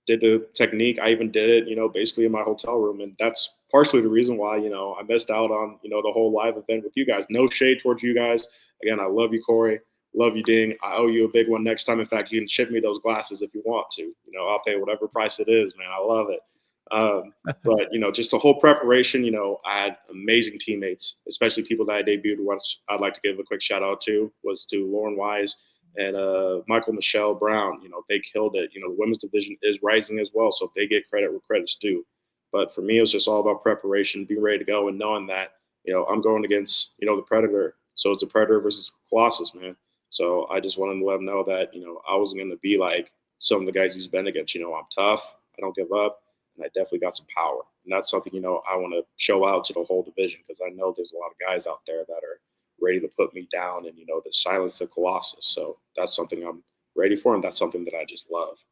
did the technique. I even did it, basically in my hotel room. And that's partially the reason why, I missed out on, the whole live event with you guys. No shade towards you guys. Again, I love you, Corey. Love you, Ding. I owe you a big one next time. In fact, you can ship me those glasses if you want to. I'll pay whatever price it is, man. I love it. But, just the whole preparation, I had amazing teammates, especially people that I debuted, which I'd like to give a quick shout out to was to Lauren Wise and Michael Michelle Brown. They killed it. The women's division is rising as well, so they get credit where credit's due. But for me, it was just all about preparation, being ready to go, and knowing that, I'm going against, the Predator. So it's a Predator versus Colossus, man. So I just wanted to let them know that, I wasn't going to be like some of the guys he's been against. I'm tough. I don't give up. And I definitely got some power. And that's something, I want to show out to the whole division because I know there's a lot of guys out there that are ready to put me down and, to silence the Colossus. So that's something I'm ready for, and that's something that I just love.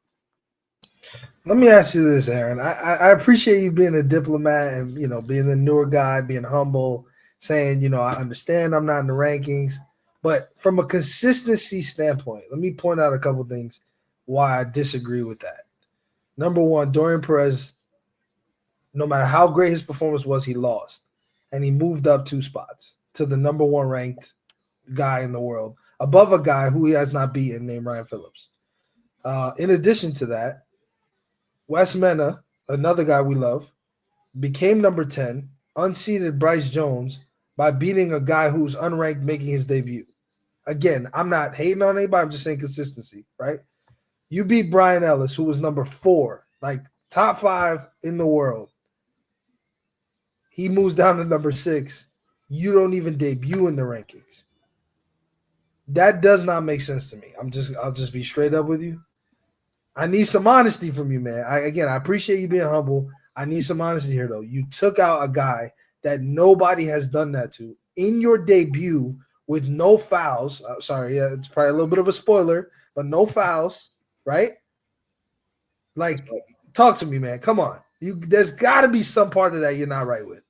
Let me ask you this, Aaron. I appreciate you being a diplomat and, being the newer guy, being humble, saying, I understand I'm not in the rankings. But from a consistency standpoint, let me point out a couple things why I disagree with that. Number one, Dorian Perez, no matter how great his performance was, he lost. And he moved up 2 spots to the number 1 ranked guy in the world, above a guy who he has not beaten named Ryan Phillips. In addition to that, Wes Mena, another guy we love, became number 10, unseated Bryce Jones by beating a guy who's unranked making his debut. Again, I'm not hating on anybody. I'm just saying consistency, right? You beat Brian Ellis, who was number 4, like top 5 in the world. He moves down to number 6. You don't even debut in the rankings. That does not make sense to me. I'll just be straight up with you. I need some honesty from you, man. I appreciate you being humble. I need some honesty here, though. You took out a guy that nobody has done that to in your debut with no fouls. Sorry, it's probably a little bit of a spoiler, but no fouls, right? Like, talk to me, man. Come on. There's got to be some part of that you're not right with.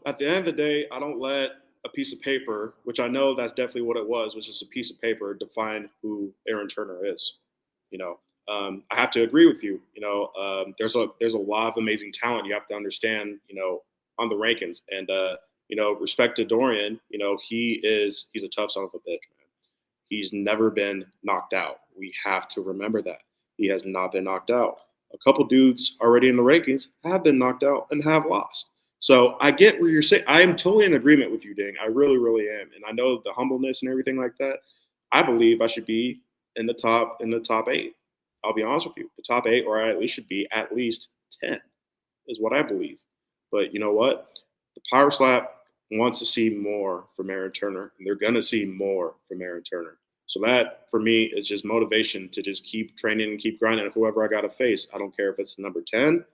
At the end of the day, I don't let a piece of paper, which I know that's definitely what it was just a piece of paper, define who Aaron Turner is. I have to agree with you. There's a lot of amazing talent you have to understand, on the rankings. And respect to Dorian, he's a tough son of a bitch, man. He's never been knocked out. We have to remember that. He has not been knocked out. A couple dudes already in the rankings have been knocked out and have lost. So I get where you're saying. I am totally in agreement with you, Ding. I really, really am. And I know the humbleness and everything like that. I believe I should be in the top 8. I'll be honest with you. The top 8, or I at least should be at least 10, is what I believe. But you know what? The Power Slap wants to see more from Aaron Turner, and they're gonna see more from Aaron Turner. So that, for me, is just motivation to just keep training and keep grinding. Whoever I got to face, I don't care if it's number 10.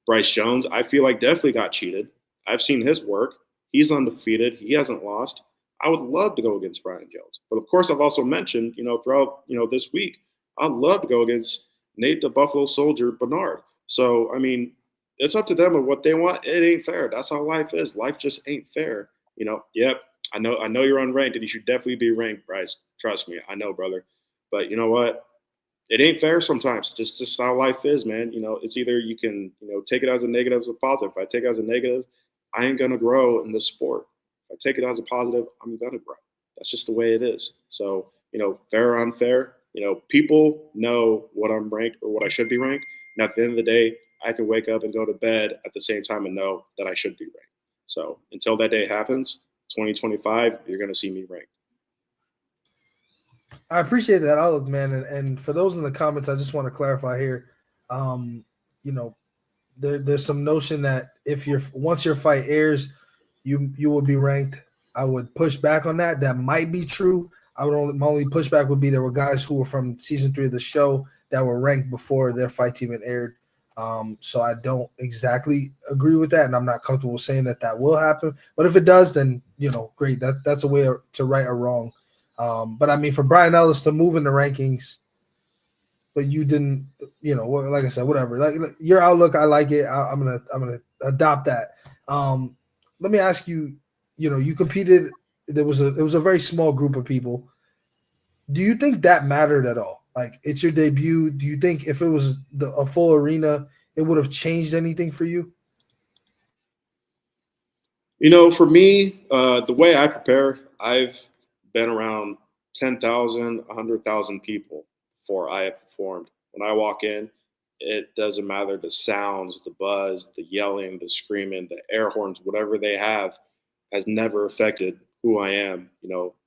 Bryce Jones, I feel like definitely got cheated. I've seen his work. He's undefeated. He hasn't lost. I would love to go against Brian Jones. But of course, I've also mentioned, throughout, this week, I'd love to go against Nate the Buffalo Soldier Bernard. So, I mean, it's up to them and what they want. It ain't fair. That's how life is. Life just ain't fair. Yep, I know you're unranked, and you should definitely be ranked, Bryce. Trust me. I know, brother. But you know what? It ain't fair sometimes. Just how life is, man. It's either you can, take it as a negative as a positive. If I take it as a negative, I ain't going to grow in this sport. If I take it as a positive, I'm going to grow. That's just the way it is. So, fair or unfair, people know what I'm ranked or what I should be ranked. And at the end of the day, I can wake up and go to bed at the same time and know that I should be ranked. So until that day happens, 2025, you're going to see me ranked. I appreciate that outlook, man. And for those in the comments, I just want to clarify here. There's some notion that once your fight airs, you will be ranked. I would push back on that. That might be true. My only pushback would be there were guys who were from season 3 of the show that were ranked before their fight even aired. So I don't exactly agree with that, and I'm not comfortable saying that will happen. But if it does, then great. That's a way to right a wrong. But I mean, for Brian Ellis to move in the rankings, but you didn't, like I said, whatever. Like your outlook, I like it. I'm gonna adopt that. Let me ask you. You competed. It was a very small group of people. Do you think that mattered at all? Like, it's your debut. Do you think if it was a full arena, it would have changed anything for you? For me, the way I prepare, I've been around 10,000, 100,000 people before I have performed. When I walk in, it doesn't matter the sounds, the buzz, the yelling, the screaming, the air horns, whatever they have has never affected who I am,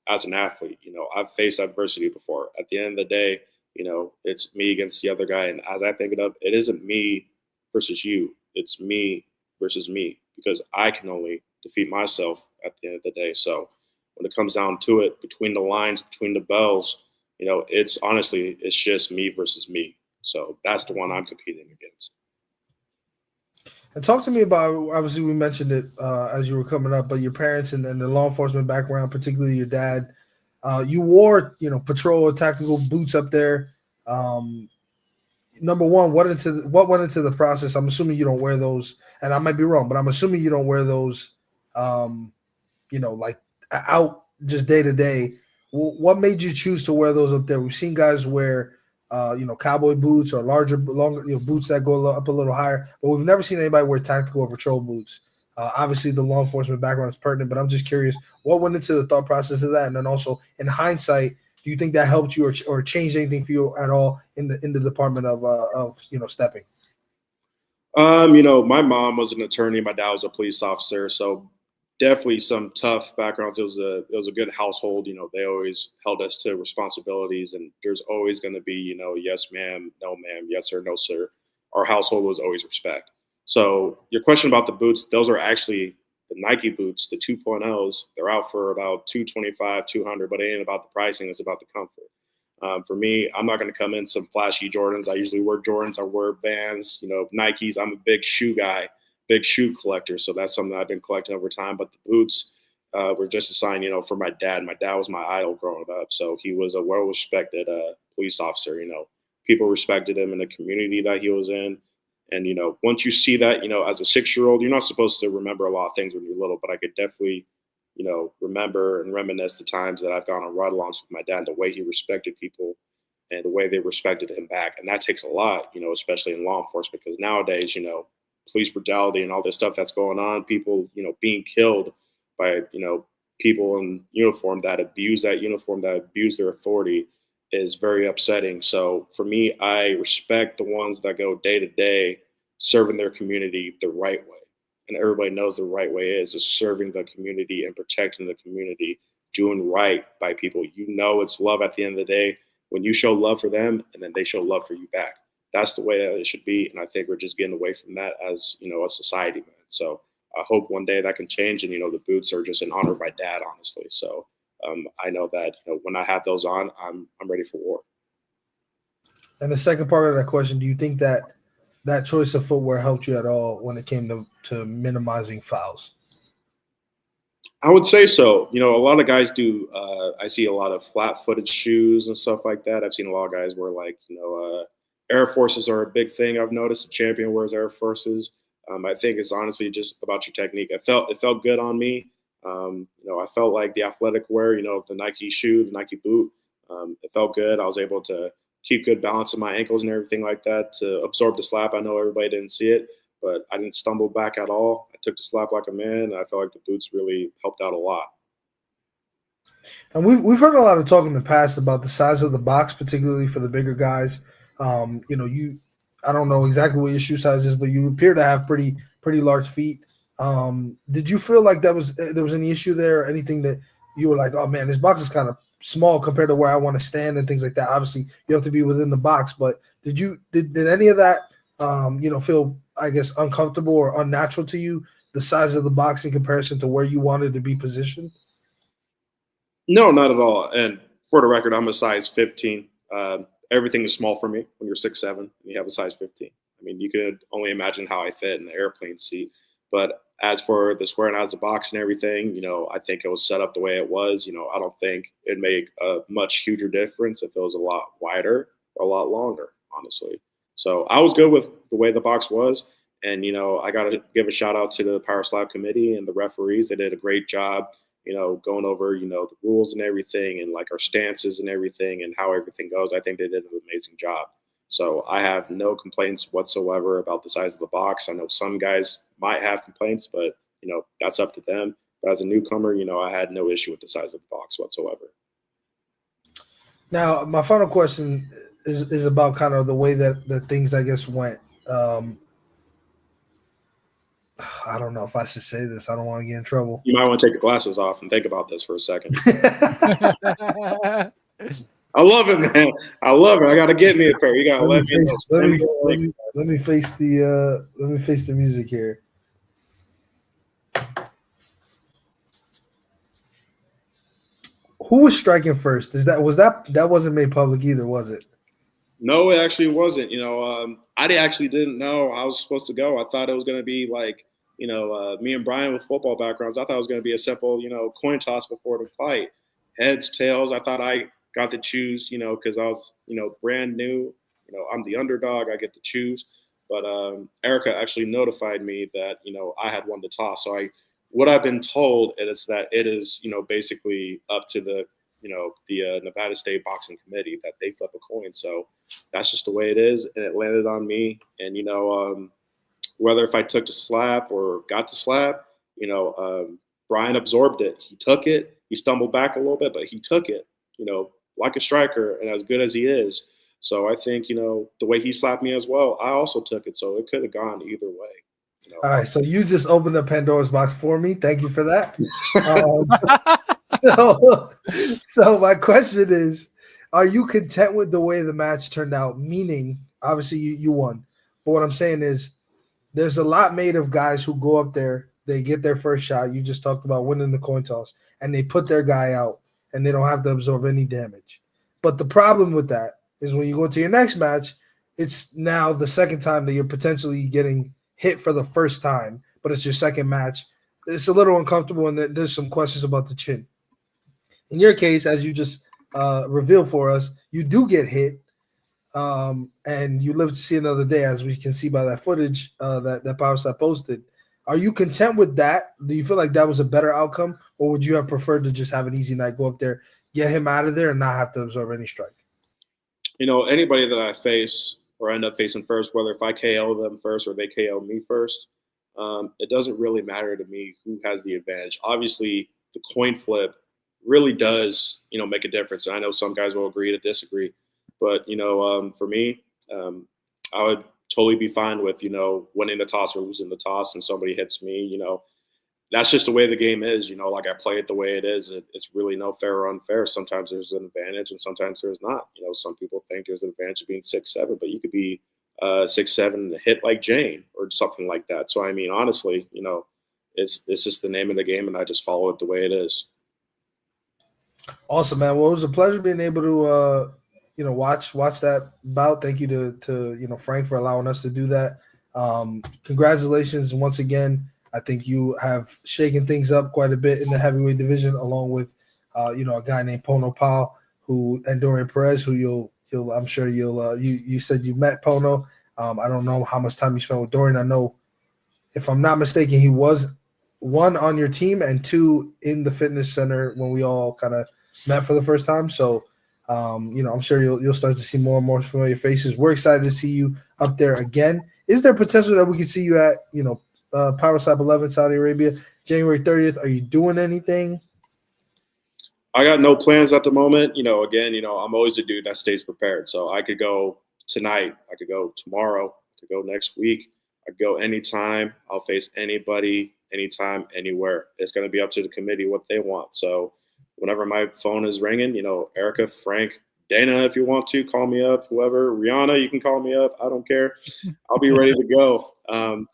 as an athlete. I've faced adversity before. At the end of the day, it's me against the other guy. And as I think it up, it isn't me versus you. It's me versus me, because I can only defeat myself at the end of the day. So when it comes down to it, between the lines, between the bells, it's just me versus me. So that's the one I'm competing against. And talk to me about, obviously we mentioned it as you were coming up, but your parents and the law enforcement background, particularly your dad, you wore, patrol or tactical boots up there. Number one, what went into the process? I'm assuming you don't wear those, and I might be wrong, but I'm assuming you don't wear those, like out just day to day. What made you choose to wear those up there? We've seen guys wear, cowboy boots or longer, boots that go up a little higher, but we've never seen anybody wear tactical or patrol boots. Obviously, the law enforcement background is pertinent, but I'm just curious what went into the thought process of that, and then also in hindsight, Do you think that helped you or changed anything for you at all in the department of stepping? My mom was an attorney, my dad was a police officer, so definitely some tough backgrounds. It was a good household. They always held us to responsibilities, and there's always going to be, yes, ma'am, no, ma'am, yes, sir, no, sir. Our household was always respect. So your question about the boots, those are actually the Nike boots, the 2.0s. They're out for about 225, 200, but it ain't about the pricing. It's about the comfort. For me, I'm not going to come in some flashy Jordans. I usually wear Jordans. I wear Vans, Nikes. I'm a big shoe guy, big shoe collector. So that's something I've been collecting over time. But the boots were just a sign, for my dad. My dad was my idol growing up. So he was a well-respected police officer. People respected him in the community that he was in. And, once you see that, as a 6-year-old, you're not supposed to remember a lot of things when you're little, but I could definitely remember and reminisce the times that I've gone on ride-alongs with my dad, the way he respected people and the way they respected him back. And that takes a lot, especially in law enforcement, because nowadays, police brutality and all this stuff that's going on, people, being killed by, people in uniform that abuse that uniform, that abuse their authority is very upsetting. So for me, I respect the ones that go day to day serving their community the right way. And everybody knows the right way is serving the community and protecting the community, doing right by people. It's love at the end of the day when you show love for them and then they show love for you back. That's the way that it should be. And I think we're just getting away from that as, a society, man. So I hope one day that can change. And, the boots are just in honor of my dad, honestly. So I know that, when I have those on, I'm ready for war. And the second part of that question, do you think that choice of footwear helped you at all when it came to minimizing fouls? I would say so. A lot of guys do. I see a lot of flat-footed shoes and stuff like that. I've seen a lot of guys wear Air Forces are a big thing. I've noticed the champion wears Air Forces. I think it's honestly just about your technique. It felt good on me. I felt like the athletic wear, the Nike shoe, the Nike boot. It felt good. I was able to keep good balance in my ankles and everything like that to absorb the slap. I know everybody didn't see it, but I didn't stumble back at all. I took the slap like a man, and I felt like the boots really helped out a lot. And we've heard a lot of talk in the past about the size of the box, particularly for the bigger guys. I don't know exactly what your shoe size is, but you appear to have pretty large feet. Did you feel like there was any issue there or anything that you were like, oh man, this box is kind of small compared to where I want to stand and things like that? Obviously you have to be within the box, but did any of that, feel, I guess, uncomfortable or unnatural to you, the size of the box in comparison to where you wanted to be positioned? No, not at all. And for the record, I'm a size 15. Everything is small for me when you're 6'7" and you have a size 15. I mean, you could only imagine how I fit in the airplane seat. But as for the square and out of the box and everything, I think it was set up the way it was. I don't think it'd make a much huger difference if it was a lot wider or a lot longer, honestly. So I was good with the way the box was. And, I got to give a shout out to the Power Slap committee and the referees. They did a great job, going over, the rules and everything and like our stances and everything and how everything goes. I think they did an amazing job. So I have no complaints whatsoever about the size of the box. I know some guys might have complaints, but, that's up to them. But as a newcomer, I had no issue with the size of the box whatsoever. Now, my final question is about kind of the way that the things, I guess, went. I don't know if I should say this. I don't want to get in trouble. You might want to take your glasses off and think about this for a second. I love it, man. I love it. I got to get me a pair. You got to let me face the music here. Who was striking first? That wasn't made public either, was it? No, it actually wasn't. I actually didn't know I was supposed to go. I thought it was going to be like, me and Brian with football backgrounds. I thought it was going to be a simple, coin toss before the fight. Heads, tails. I thought I got to choose, because I was, brand new. I'm the underdog. I get to choose. But Erica actually notified me that, I had won the toss. So what I've been told is that it is, basically up to the Nevada State Boxing Committee that they flip a coin. So that's just the way it is. And it landed on me. And, whether if I took the slap or got the slap, Brian absorbed it. He took it. He stumbled back a little bit, but he took it. like a striker and as good as he is. So I think, the way he slapped me as well, I also took it. So it could have gone either way. All right, so you just opened up Pandora's box for me. Thank you for that. So my question is, are you content with the way the match turned out? Meaning, obviously you won. But what I'm saying is there's a lot made of guys who go up there, they get their first shot. You just talked about winning the coin toss, and they put their guy out, and they don't have to absorb any damage. But the problem with that is when you go to your next match, it's now the second time that you're potentially getting hit for the first time, but it's your second match. It's a little uncomfortable, and there's some questions about the chin. In your case, as you just revealed for us, you do get hit, and you live to see another day, as we can see by that footage that PowerSlap posted. Are you content with that? Do you feel like that was a better outcome, or would you have preferred to just have an easy night, go up there, get him out of there, and not have to absorb any strike? Anybody that I face or end up facing first, whether if I KO them first or they KO me first, it doesn't really matter to me who has the advantage. Obviously, the coin flip really does, make a difference. And I know some guys will agree to disagree, but, for me, I would totally be fine with, winning the toss or losing the toss and somebody hits me, that's just the way the game is, like I play it the way it is. It's really no fair or unfair. Sometimes there's an advantage and sometimes there's not. Some people think there's an advantage of being 6'7", but you could be 6'7" and hit like Jane or something like that. So, I mean, honestly, it's just the name of the game, and I just follow it the way it is. Awesome, man. Well, it was a pleasure being able to, watch that bout. Thank you to Frank for allowing us to do that. Congratulations once again. I think you have shaken things up quite a bit in the heavyweight division, along with, a guy named Pono Pal and Dorian Perez, who I'm sure you said you met Pono. I don't know how much time you spent with Dorian. I know, if I'm not mistaken, he was one on your team and two in the fitness center when we all kind of met for the first time. So, I'm sure you'll start to see more and more familiar faces. We're excited to see you up there again. Is there potential that we can see you at, PowerSlap 11, Saudi Arabia, January 30th? Are you doing anything? I got no plans at the moment. Again, I'm always a dude that stays prepared. So I could go tonight. I could go tomorrow. I could go next week. I could go anytime. I'll face anybody, anytime, anywhere. It's going to be up to the committee what they want. So whenever my phone is ringing, Erica, Frank, Dana, if you want to, call me up. Whoever, Rihanna, you can call me up. I don't care. I'll be ready to go.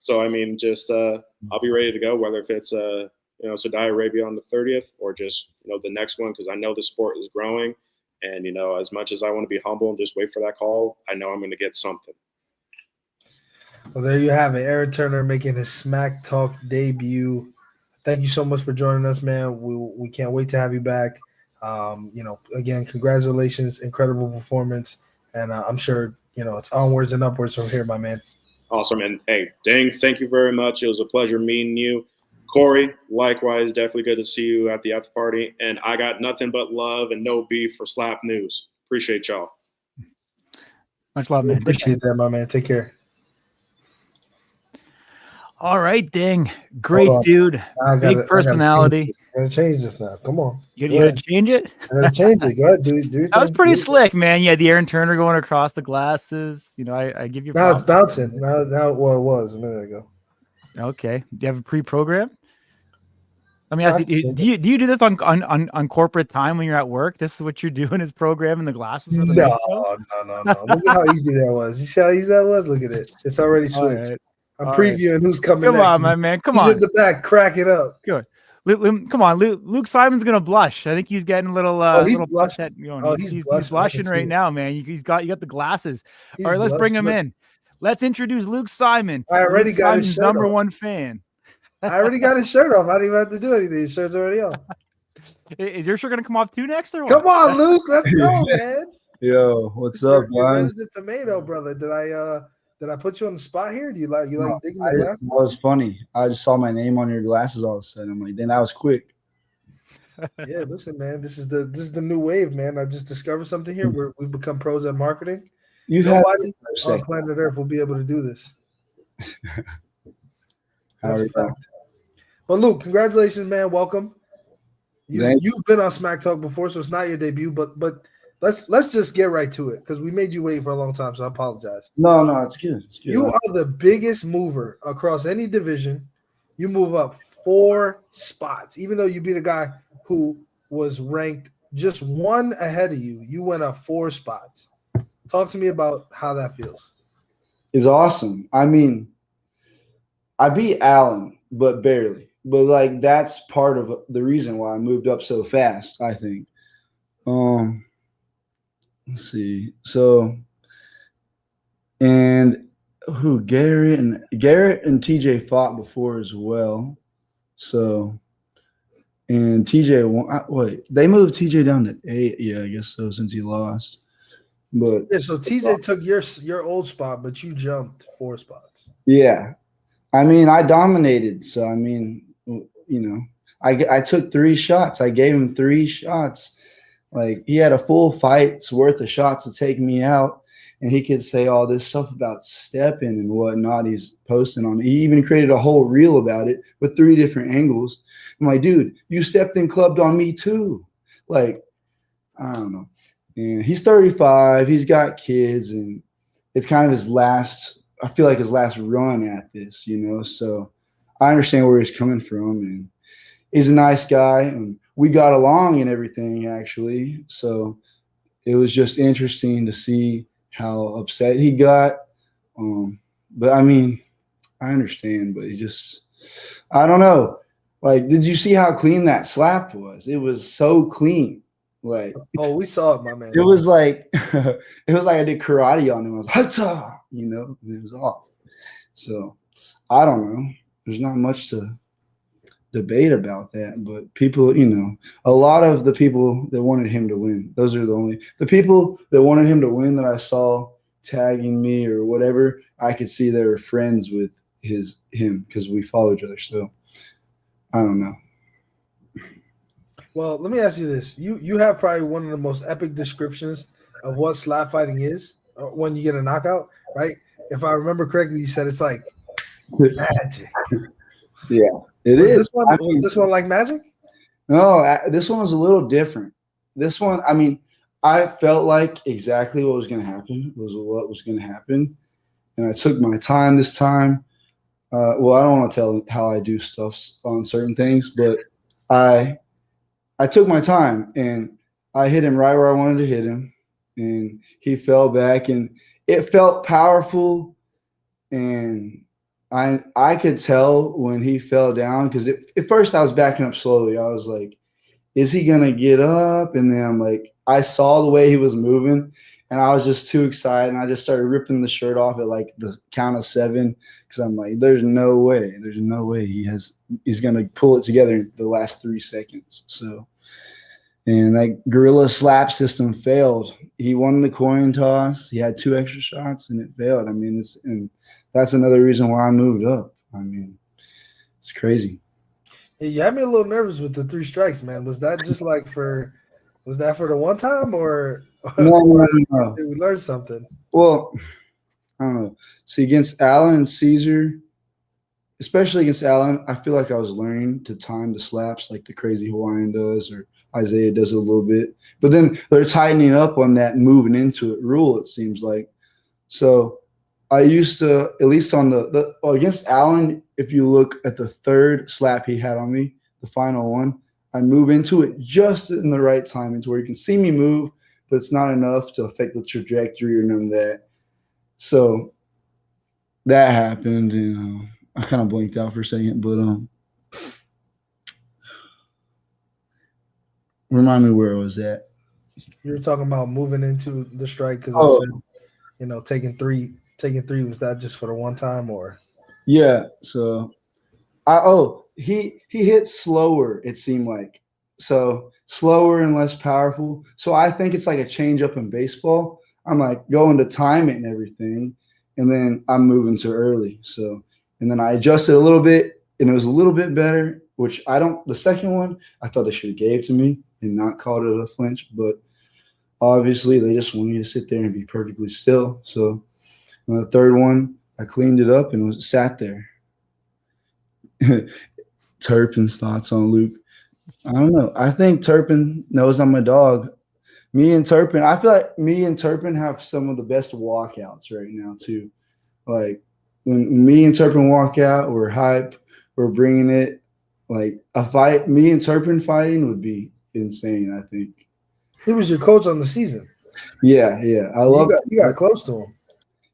So, I mean, just I'll be ready to go, whether if it's Saudi Arabia on the 30th or just, the next one, because I know the sport is growing. And, as much as I want to be humble and just wait for that call, I know I'm going to get something. Well, there you have it. Aaron Turner making his Smack Talk debut. Thank you so much for joining us, man. We can't wait to have you back. Again, congratulations, incredible performance. And I'm sure, it's onwards and upwards from here, my man. Awesome. And hey, Dang, thank you very much. It was a pleasure meeting you. Corey, likewise, definitely good to see you at the after party. And I got nothing but love and no beef for Slap News. Appreciate y'all. Much love, man. Appreciate that, my man. Take care. All right, Ding. Great dude. Big personality. I gotta change this now. Come on. You gotta change it? I gotta change it. Go ahead, dude. That was pretty slick, man. You had the Aaron Turner going across the glasses. I give you now it's bouncing. Now it was a minute ago. Okay. Do you have a pre-program? Let me ask you, do you do this on corporate time when you're at work? This is what you're doing, is programming the glasses for the No. Look at how easy that was. You see how easy that was? Look at it. It's already switched. Right. I'm previewing who's coming next. Come on, my man. Come on. He's in the back, crack it up. Good. Come on, Luke Simon's gonna blush. I think he's getting a little. He's little blushing. He's blushing right now, man. You got the glasses. All right, let's bring him in. Let's introduce Luke Simon. I already Luke got Simon's his shirt number off. one fan. I already got his shirt off. I don't even have to do anything. His shirt's already off. Is your shirt gonna come off too next, or what? Come on, Luke. Let's go, man. Yo, what's up, man? Red as a tomato, brother. Did I put you on the spot here? Do you like digging the glasses? That was funny. I just saw my name on your glasses all of a sudden. I'm like, then that was quick. Yeah, listen, man. This is the new wave, man. I just discovered something here. We've become pros at marketing. Nobody on planet Earth will be able to do this. That's a fact. Well, Luke, congratulations, man. Welcome. You've been on Smack Talk before, so it's not your debut, but let's just get right to it because we made you wait for a long time, so I apologize. No, it's good. It's good. You are the biggest mover across any division. You move up 4 spots, even though you beat a guy who was ranked just 1 ahead of you. You went up 4 spots. Talk to me about how that feels. It's awesome. I mean, I beat Allen, but barely. But like that's part of the reason why I moved up so fast, I think. Let's see. So, and who Garrett and TJ fought before as well. So, and TJ wait, they moved TJ down to 8. Yeah, I guess so since he lost. But yeah, so TJ took your old spot, but you jumped 4 spots. Yeah, I mean, I dominated. So I mean, I took 3 shots. I gave him 3 shots. Like he had a full fight's worth of shots to take me out, and he could say all this stuff about stepping and whatnot. He's posting on it. He even created a whole reel about it with 3 different angles. I'm like, dude, you stepped and clubbed on me too. Like, I don't know. And he's 35. He's got kids, and it's kind of his last. I feel like his last run at this, So I understand where he's coming from, and he's a nice guy, and we got along and everything, actually. So it was just interesting to see how upset he got. But I mean, I understand, but I don't know. Like, did you see how clean that slap was? It was so clean. Like, oh, we saw it, my man. It was like I did karate on him. I was hata, and it was off. So I don't know. There's not much to debate about that, but people, a lot of the people that wanted him to win, those are the people that wanted him to win that I saw tagging me or whatever. I could see they were friends with him because we follow each other. So I don't know. Well, let me ask you this. You have probably one of the most epic descriptions of what slap fighting is when you get a knockout, right? If I remember correctly, you said it's like magic. Yeah, it is. Was this one like magic? No, this one was a little different. This one, I mean, I felt like exactly what was going to happen was what was going to happen. And I took my time this time. Well, I don't want to tell how I do stuff on certain things, but I took my time and I hit him right where I wanted to hit him. And he fell back and it felt powerful. And I could tell when he fell down because at first I was backing up slowly. I was like, is he going to get up? And then I'm like, I saw the way he was moving and I was just too excited. And I just started ripping the shirt off at like the count of 7 because I'm like, there's no way he's going to pull it together in the last 3 seconds. So, and that gorilla slap system failed. He won the coin toss. He had 2 extra shots and it failed. I mean, and that's another reason why I moved up. I mean, it's crazy. Yeah, you had me a little nervous with the 3 strikes, man. Was that just like for the one time or No. did we learn something? Well, I don't know. See, against Allen and Caesar, especially against Allen, I feel like I was learning to time the slaps like the crazy Hawaiian does or Isaiah does it a little bit. But then they're tightening up on that moving into it rule, it seems like. So I used to, at least on against Allen, if you look at the 3rd slap he had on me, the final one, I move into it just in the right timing to where you can see me move, but it's not enough to affect the trajectory or none of that. So that happened, and I kind of blinked out for a second, but remind me where I was at. You were talking about moving into the strike because I said, taking three. Was that just for the one time or? Yeah. So, he hit slower. It seemed like so slower and less powerful. So I think it's like a change up in baseball. I'm like going to time it and everything, and then I'm moving too early. So, and then I adjusted a little bit, and it was a little bit better. Which the second one I thought they should have gave to me and not called it a flinch, but obviously they just want you to sit there and be perfectly still. So the 3rd one, I cleaned it up and sat there. Turpin's thoughts on Luke. I don't know. I think Turpin knows I'm a dog. Me and Turpin, I feel like me and Turpin have some of the best walkouts right now too. Like when me and Turpin walk out, we're hype, we're bringing it. Like a fight, me and Turpin fighting would be insane, I think. He was your coach on the season. Yeah. I love you got close to him.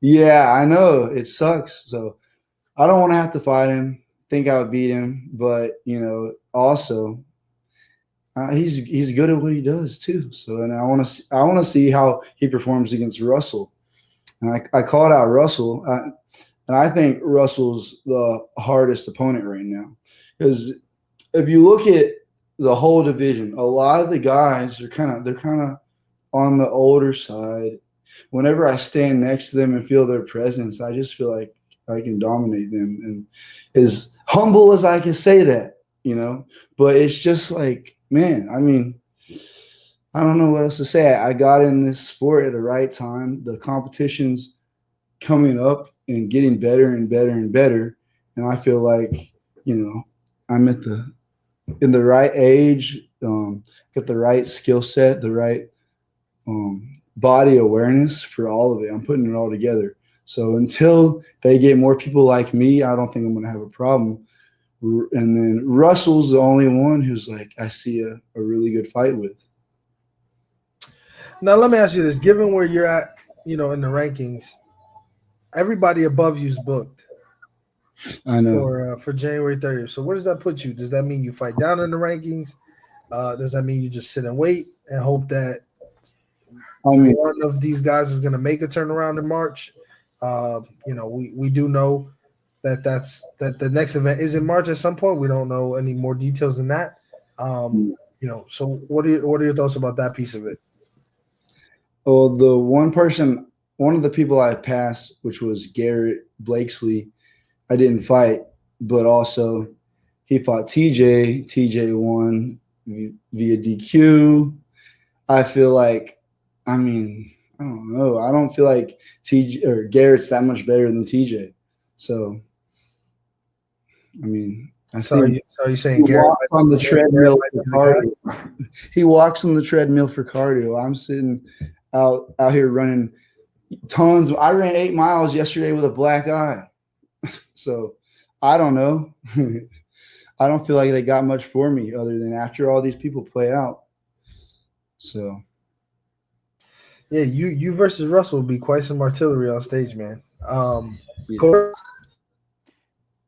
Yeah, I know. It sucks. So I don't want to have to fight him. Think I would beat him, but also he's good at what he does too. So and I want to see how he performs against Russell. And I called out Russell, and I think Russell's the hardest opponent right now because if you look at the whole division, a lot of the guys are kind of on the older side. Whenever I stand next to them and feel their presence, I just feel like I can dominate them. And as humble as I can say that, but it's just like, man, I mean, I don't know what else to say. I got in this sport at the right time. The competition's coming up and getting better and better and better. And I feel like, I'm in the right age, got the right skill set, the right body awareness for all of it. I'm putting it all together. So until they get more people like me, I don't think I'm going to have a problem. And then Russell's the only one who's like I see a really good fight with. Now let me ask you this: given where you're at, in the rankings, everybody above you's booked. I know for January 30th. So where does that put you? Does that mean you fight down in the rankings? Does that mean you just sit and wait and hope that one of these guys is going to make a turnaround in March? We do know that the next event is in March at some point. We don't know any more details than that. So what are your thoughts about that piece of it? Well, the one of the people I passed, which was Garrett Blakesley, I didn't fight, but also he fought TJ. TJ won via DQ. I feel like, I don't know. I don't feel like TJ or Garrett's that much better than TJ. So, So you're saying he Garrett walks on the treadmill for cardio. He walks on the treadmill for cardio. I'm sitting out here running tons. I ran 8 miles yesterday with a black eye. So I don't know. I don't feel like they got much for me other than after all these people play out. So yeah, you versus Russell will be quite some artillery on stage, man.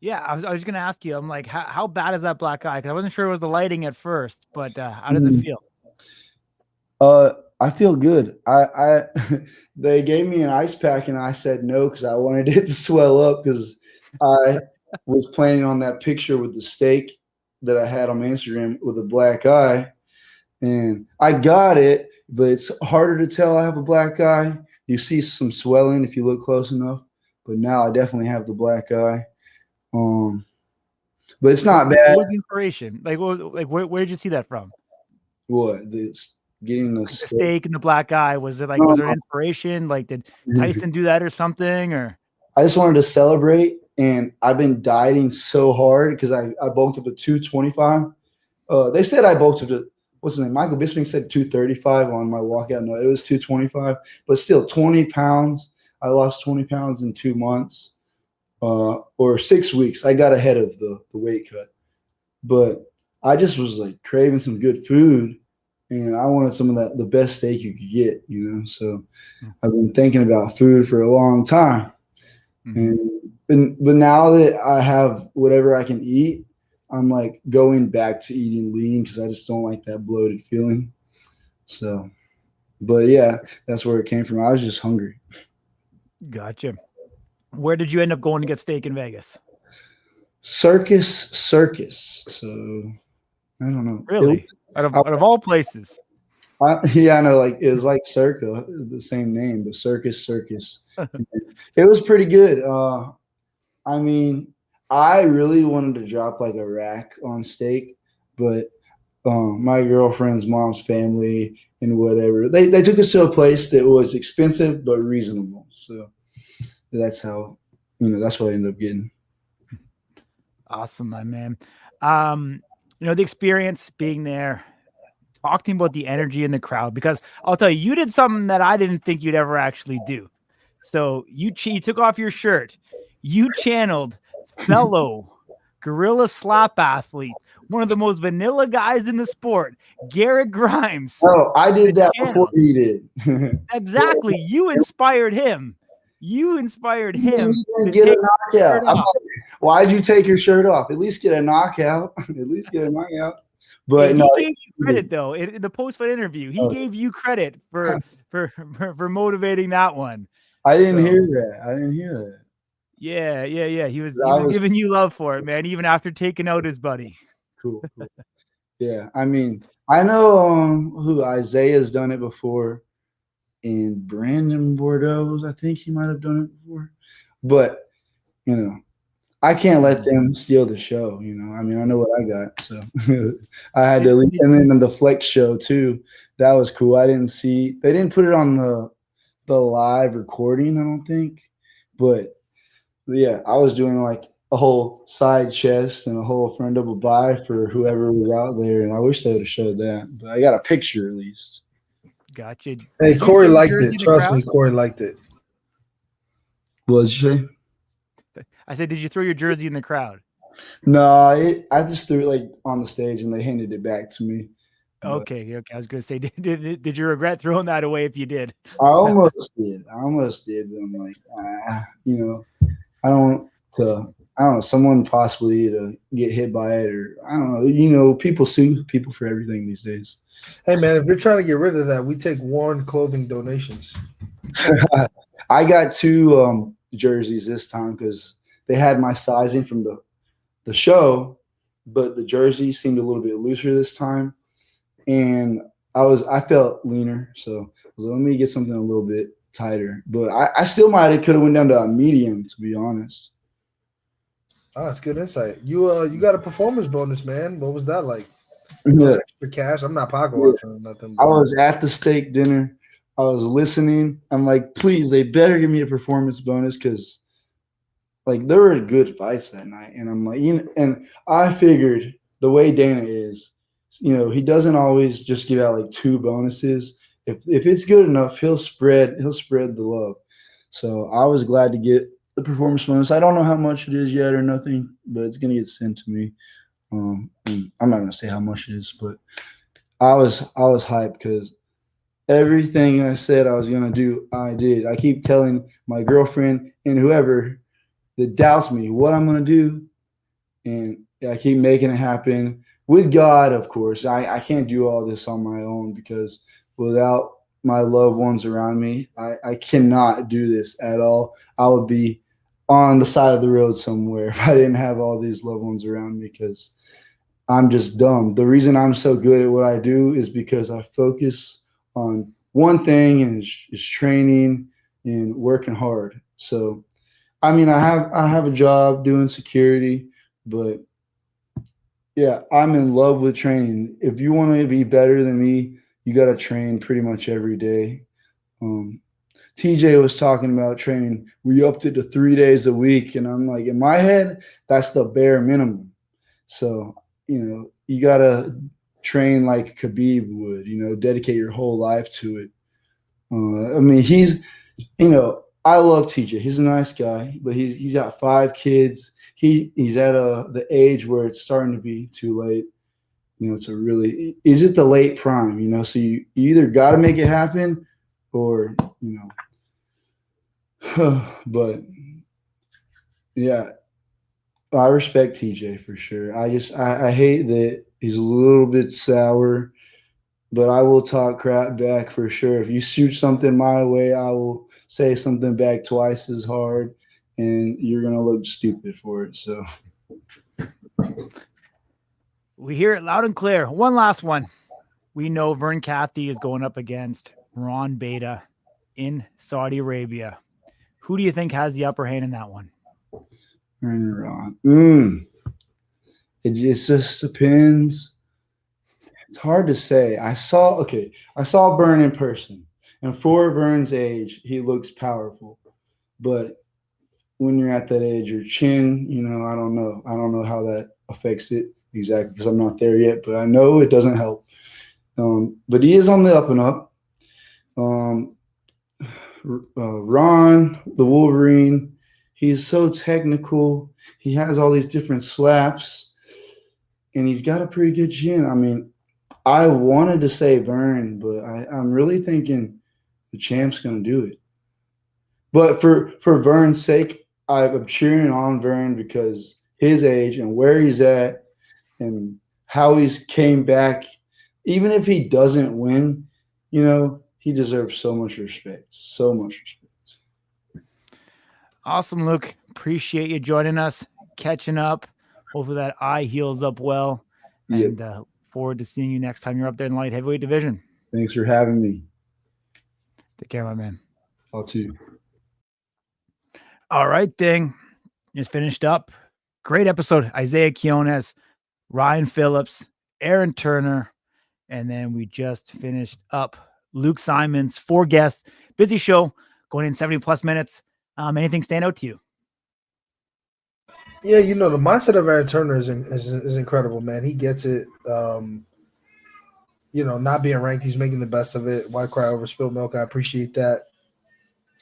Yeah, I was going to ask you. I'm like, how bad is that black eye? Because I wasn't sure it was the lighting at first, but how does it feel? I feel good. I they gave me an ice pack and I said no because I wanted it to swell up because I was planning on that picture with the steak that I had on my Instagram with a black eye, and I got it, but it's harder to tell I have a black eye. You see some swelling if you look close enough, but now I definitely have the black eye. But it's not bad. What was the inspiration? Where did you see that from? What getting the steak and the black eye? Was it was there an inspiration? Like, did Tyson do that or something? Or I just wanted to celebrate, and I've been dieting so hard because I bulked up to 225. They said I bulked up to what's his name? Michael Bisping said 235 on my walkout. No, it was 225, but still 20 pounds. I lost 20 pounds in 2 months. Or 6 weeks. I got ahead of the weight cut, but I just was like craving some good food, and I wanted some of the best steak you could get, So I've been thinking about food for a long time, but now that I have whatever I can eat, I'm like going back to eating lean because I just don't like that bloated feeling. So, but yeah, that's where it came from. I was just hungry. Gotcha. Where did you end up going to get steak in Vegas? Circus. So I don't know. Really? Out of all places. Yeah, I know. Like it was like Circa, the same name, but Circus. It was pretty good. I really wanted to drop like a rack on steak, but my girlfriend's mom's family and whatever, they took us to a place that was expensive but reasonable. So that's how, that's what I ended up getting. Awesome, my man. The experience being there, talk to me about the energy in the crowd, because I'll tell you, you did something that I didn't think you'd ever actually do. So you took off your shirt. You channeled fellow gorilla slap athlete, one of the most vanilla guys in the sport, Garrett Grimes. Oh, I did that before he did. Exactly. You inspired him. You inspired him to get take a knockout. Why'd you take your shirt off? At least get a knockout. At least get a knockout. But he no, gave you credit though in the post-fight interview. He gave you credit for motivating that one. I didn't hear that. Yeah. He was giving you love for it, man, even after taking out his buddy. Cool. Yeah, I mean, I know who Isaiah's done it before, and Brandon Bordeaux, I think he might have done it before. But, you know, I can't let them steal the show, you know. I mean, I know what I got, so I had to leave. And then the Flex show too. That was cool. They didn't put it on the live recording, I don't think. But yeah, I was doing like a whole side chest and a whole front double by for whoever was out there, and I wish they would have showed that. But I got a picture at least. Gotcha. Hey, Corey liked it. Trust me, Corey liked it. What did you say? I said, did you throw your jersey in the crowd? No, I just threw it like on the stage, and they handed it back to me. Okay. I was gonna say, did you regret throwing that away if you did? I almost did. But I'm like, you know, I don't know, someone possibly to get hit by it, or I don't know. You know, people sue people for everything these days. Hey, man, if you're trying to get rid of that, we take worn clothing donations. I got 2 jerseys this time because they had my sizing from the show, but the jersey seemed a little bit looser this time, and I felt leaner, so I was like, let me get something a little bit tighter. But I still could have went down to a medium, to be honest. Oh, that's good insight. You got a performance bonus, man. What was that like? Yeah. Extra cash. I'm not pocket watching or nothing. I was at the steak dinner. I was listening. I'm like, please, they better give me a performance bonus, because like there were good fights that night. And I'm like, you know, and I figured the way Dana is, you know, he doesn't always just give out like 2 bonuses. If it's good enough, he'll spread the love. So I was glad to get the performance bonus. I don't know how much it is yet or nothing, but it's gonna get sent to me. And I'm not gonna say how much it is, but I was hyped because everything I said I was gonna do, I did. I keep telling my girlfriend and whoever that doubts me what I'm gonna do, and I keep making it happen with God, of course. I can't do all this on my own, because without my loved ones around me, I cannot do this at all. I would be on the side of the road somewhere if I didn't have all these loved ones around me, because I'm just dumb. The reason I'm so good at what I do is because I focus on one thing, and it's training and working hard. So, I mean, I have a job doing security, but yeah, I'm in love with training. If you want to be better than me, you got to train pretty much every day. TJ was talking about training. We upped it to 3 days a week. And I'm like, in my head, that's the bare minimum. So, you know, you got to train like Khabib would, you know, dedicate your whole life to it. I mean, you know, I love TJ. He's a nice guy, but he's got 5 kids. He's at the age where it's starting to be too late. You know, to really, is it the late prime, you know? So you either got to make it happen, or, you know, but yeah, I respect TJ for sure. I hate that he's a little bit sour, but I will talk crap back for sure. If you shoot something my way, I will say something back twice as hard, and you're going to look stupid for it. So we hear it loud and clear. One last one. We know Vern Cathy is going up against Ron Beta in Saudi Arabia. Who do you think has the upper hand in that one? Ron. It just depends. It's hard to say. I saw Vern in person, and for Vern's age, he looks powerful. But when you're at that age, your chin, you know, I don't know how that affects it exactly, because I'm not there yet, but I know it doesn't help. But he is on the up and up. Ron, the Wolverine, he's so technical. He has all these different slaps, and he's got a pretty good chin. I mean, I wanted to say Vern, but I'm really thinking the champ's going to do it. But for Vern's sake, I'm cheering on Vern because his age and where he's at and how he's came back. Even if he doesn't win, he deserves so much respect. So much respect. Awesome, Luke. Appreciate you joining us, catching up. Hopefully that eye heals up well. And forward to seeing you next time you're up there in the light heavyweight division. Thanks for having me. Take care, my man. I'll too. All right, Ding. Just finished up. Great episode. Isaiah Quinones, Ryan Phillips, Aaron Turner, and then we just finished up Luke Simons, 4 guests. Busy show, going in 70+ minutes. Anything stand out to you? Yeah, the mindset of Aaron Turner is incredible, man. He gets it. Not being ranked, he's making the best of it. Why cry over spilled milk? I appreciate that.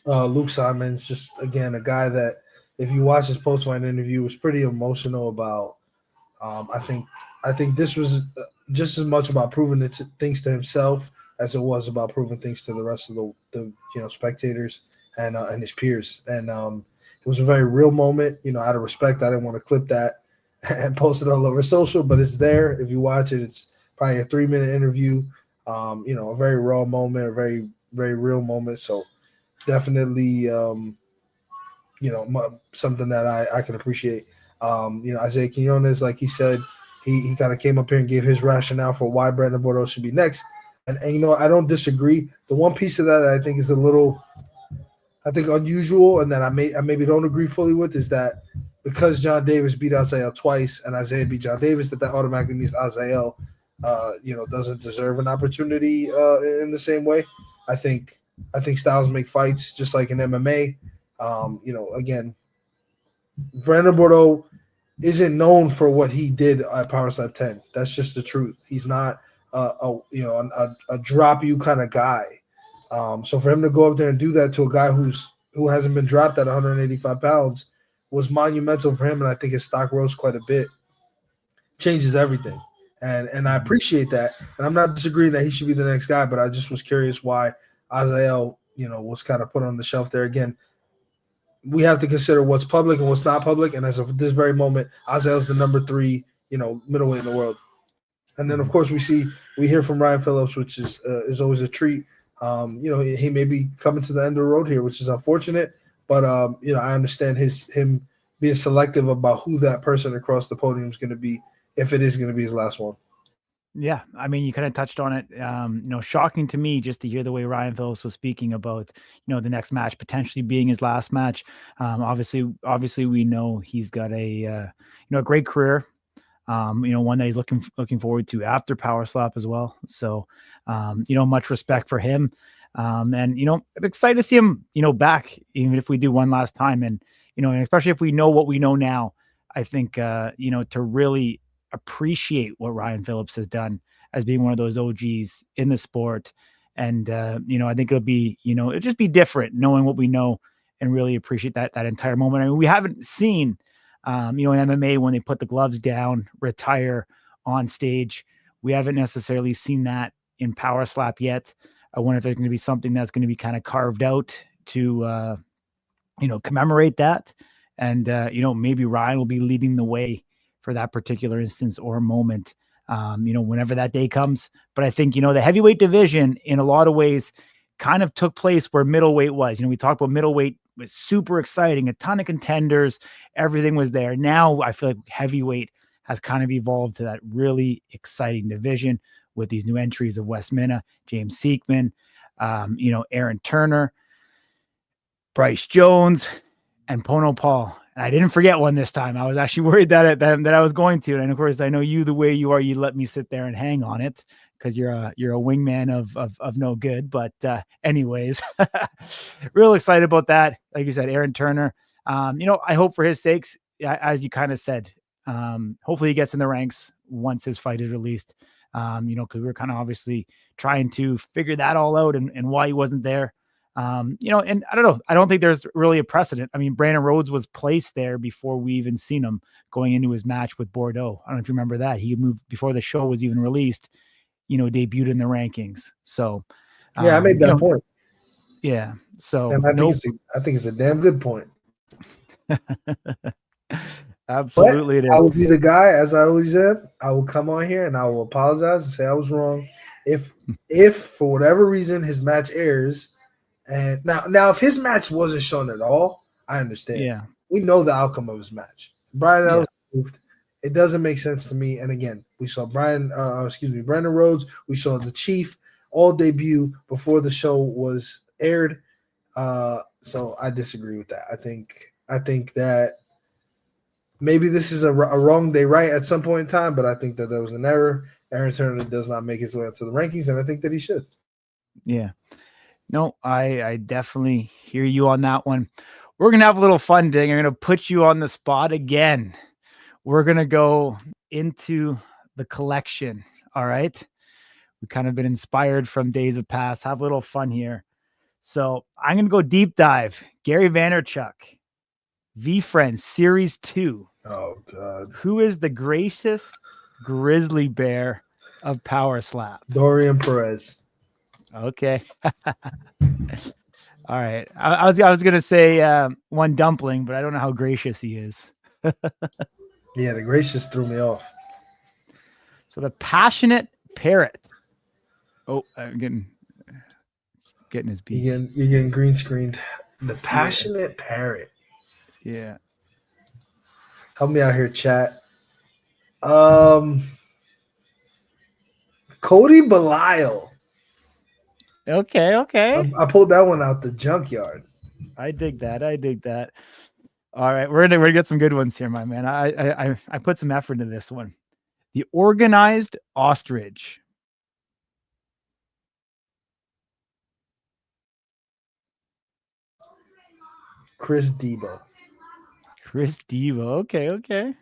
Luke Simons, just again a guy that, if you watch his post-fight interview, was pretty emotional about. I think this was just as much about proving things to himself as it was about proving things to the rest of the spectators and his peers. And it was a very real moment. Out of respect, I didn't want to clip that and post it all over social, but it's there. If you watch it, it's probably a 3-minute interview. A very raw moment, a very, very real moment. So definitely, something that I can appreciate. Isaiah Quinones, like he said, he kind of came up here and gave his rationale for why Brandon Bordeaux should be next. And I don't disagree. The one piece of that I think is a little, unusual, and that I maybe don't agree fully with, is that because John Davis beat Isaiah twice and Isaiah beat John Davis, that automatically means Isaiah, doesn't deserve an opportunity in the same way. I think styles make fights, just like in MMA. Again, Brandon Bordeaux isn't known for what he did at Power Slap 10. That's just the truth. He's not a drop you kind of guy. So for him to go up there and do that to a guy who hasn't been dropped at 185 pounds was monumental for him, and I think his stock rose quite a bit. Changes everything, and I appreciate that. And I'm not disagreeing that he should be the next guy, but I just was curious why Isaiah, was kind of put on the shelf there. Again, we have to consider what's public and what's not public, and as of this very moment, Isaiah's the number 3, middleweight in the world. And then, of course, we hear from Ryan Phillips, which is always a treat. He may be coming to the end of the road here, which is unfortunate. But I understand him being selective about who that person across the podium is going to be, if it is going to be his last one. Yeah, I mean, you kind of touched on it. Shocking to me just to hear the way Ryan Phillips was speaking about, the next match potentially being his last match. Obviously, we know he's got a great career. One that he's looking forward to after Power Slap as well. So, much respect for him. And I'm excited to see him, back, even if we do one last time. And, especially if we know what we know now, I think, to really appreciate what Ryan Phillips has done as being one of those OGs in the sport. And, I think it'll be, it'll just be different knowing what we know and really appreciate that entire moment. I mean, we haven't seen, in MMA, when they put the gloves down, retire on stage. We haven't necessarily seen that in Power Slap yet. I wonder if there's going to be something that's going to be kind of carved out to, commemorate that. And, maybe Ryan will be leading the way for that particular instance or moment, whenever that day comes. But I think, the heavyweight division in a lot of ways kind of took place where middleweight was. We talked about middleweight was super exciting, a ton of contenders, everything was there. Now I feel like heavyweight has kind of evolved to that really exciting division with these new entries of Wes Minna, James Seekman, Aaron Turner, Bryce Jones, and Pono Paul. And I didn't forget one this time. I was actually worried that I was going to. And of course, I know you the way you are, you let me sit there and hang on it because you're a wingman of no good. But anyways, real excited about that. Like you said, Aaron Turner. I hope for his sakes, as you kind of said, hopefully he gets in the ranks once his fight is released. Because we were kind of obviously trying to figure that all out and why he wasn't there. And I don't know. I don't think there's really a precedent. I mean, Brandon Rhodes was placed there before we even seen him going into his match with Bordeaux. I don't know if you remember that. He moved before the show was even released, debuted in the rankings. So, I made that point. Yeah. So, and I think it's a damn good point. Absolutely, but it is. I will be the guy, as I always am. I will come on here and I will apologize and say I was wrong. If for whatever reason his match airs, and now if his match wasn't shown at all, I understand. Yeah, we know the outcome of his match. Brian Ellis moved. It doesn't make sense to me. And again, we saw Brandon Rhodes. We saw the Chief all debut before the show was aired. So I disagree with that. I think that maybe this is a wrong day right at some point in time, but I think that there was an error. Aaron Turner does not make his way into the rankings, and I think that he should. Yeah. No, I definitely hear you on that one. We're going to have a little fun, Ding. I'm going to put you on the spot again. We're going to go into the collection. All right. We've kind of been inspired from days of past. Have a little fun here. So I'm going to go deep dive. Gary Vaynerchuk, V-Friends Series 2. Oh, God. Who is the gracious grizzly bear of Power Slap? Dorian Perez. Okay. All right. I was going to say one dumpling, but I don't know how gracious he is. Yeah, the gracious threw me off. So the passionate parrot. Oh, I'm getting his beat. You're getting green screened. The passionate parrot. Yeah. Help me out here, chat. Cody Belial. Okay. I pulled that one out the junkyard. I dig that. All right, we're gonna get some good ones here, my man. I put some effort into this one. The organized ostrich. Chris Debo. Okay.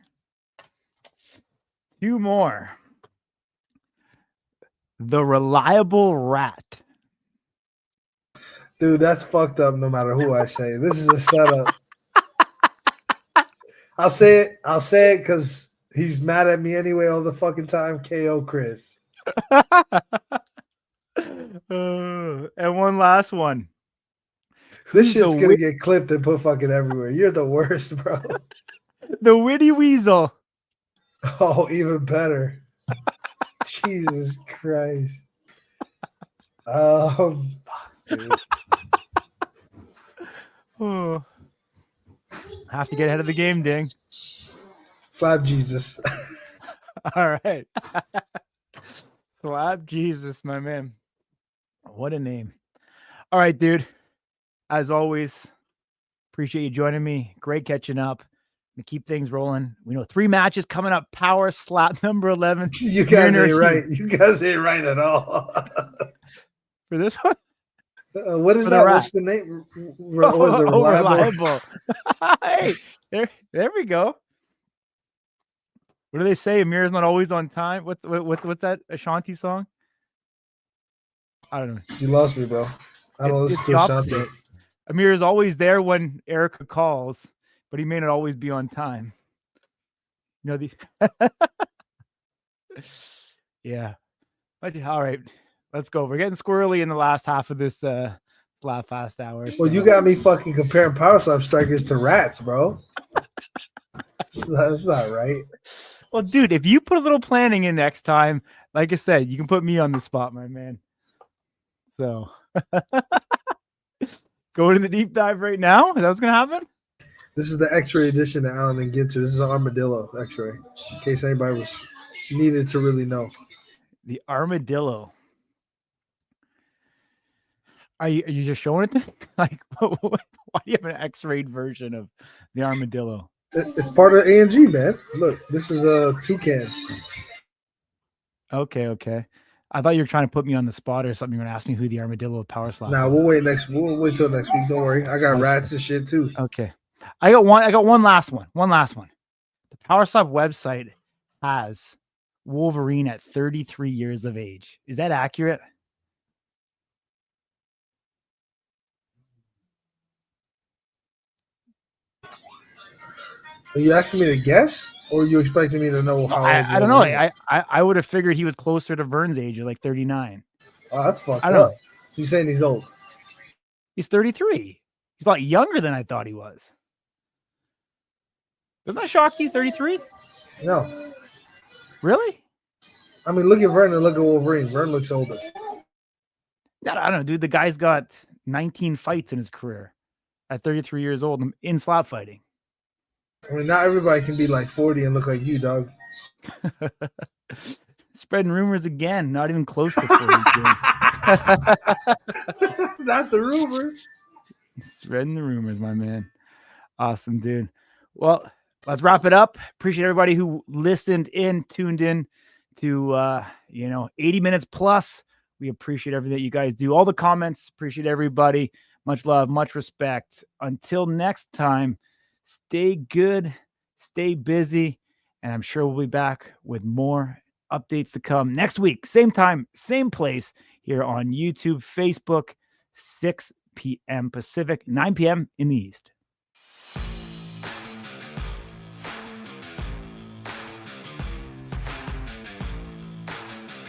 Two more. The reliable rat. Dude, that's fucked up no matter who I say. This is a setup. I'll say it because he's mad at me anyway all the fucking time. KO Chris. And one last one. This shit's going to get clipped and put fucking everywhere. You're the worst, bro. The witty weasel. Oh, even better. Jesus Christ. Dude. Oh. Have to get ahead of the game, Ding. Slap Jesus. All right. Slap Jesus, my man. What a name. All right, dude. As always, appreciate you joining me. Great catching up. To keep things rolling. We know 3 matches coming up. Power Slap number 11. You guys ain't right. You guys ain't right at all. For this one? What is that? What's the name? Was it reliable? Hey, there we go. What do they say? Amir's not always on time. What's that Ashanti song? I don't know. You lost me, bro. I don't listen to Ashanti. Amir is always there when Erica calls, but he may not always be on time. You know yeah. All right. Let's go. We're getting squirrely in the last half of this Slap Fast hour. Well, you got me fucking comparing Power Slap strikers to rats, bro. That's not right. Well, dude, if you put a little planning in next time, like I said, you can put me on the spot, my man. So go to the deep dive right now. Is that what's going to happen? This is the X-ray edition that Alan didn't get to. This is an armadillo X-ray, in case anybody was needed to really know. The armadillo. Are you just showing it? Like, why do you have an X-rayed version of the armadillo? It's part of AMG, man. Look, this is a toucan. Okay. I thought you were trying to put me on the spot or something. You're gonna ask me who the armadillo of Power Slap. Nah, we'll wait till next week. Don't worry. I got rats and shit too. Okay. I got one last one. The Power Slap website has Wolverine at 33 years of age. Is that accurate? Are you asking me to guess, or are you expecting me to know how old? I don't know. Wolverine is? I would have figured he was closer to Vern's age, of like 39. Oh, that's fucked I don't up. know. So you're saying he's old? He's 33. He's a lot younger than I thought he was. Doesn't that shock you? 33? No. Really? I mean, look at Vern and look at Wolverine. Vern looks older. I don't know, dude. The guy's got 19 fights in his career at 33 years old in slap fighting. I mean, not everybody can be like 40 and look like you, dog. Spreading rumors again. Not even close to 40. Not the rumors. Spreading the rumors, my man. Awesome, dude. Well, let's wrap it up. Appreciate everybody who listened in, tuned in to 80 minutes plus. We appreciate everything that you guys do. All the comments. Appreciate everybody. Much love, much respect. Until next time, stay good, stay busy, and I'm sure we'll be back with more updates to come next week. Same time, same place here on YouTube, Facebook, 6 p.m. Pacific, 9 p.m. in the East.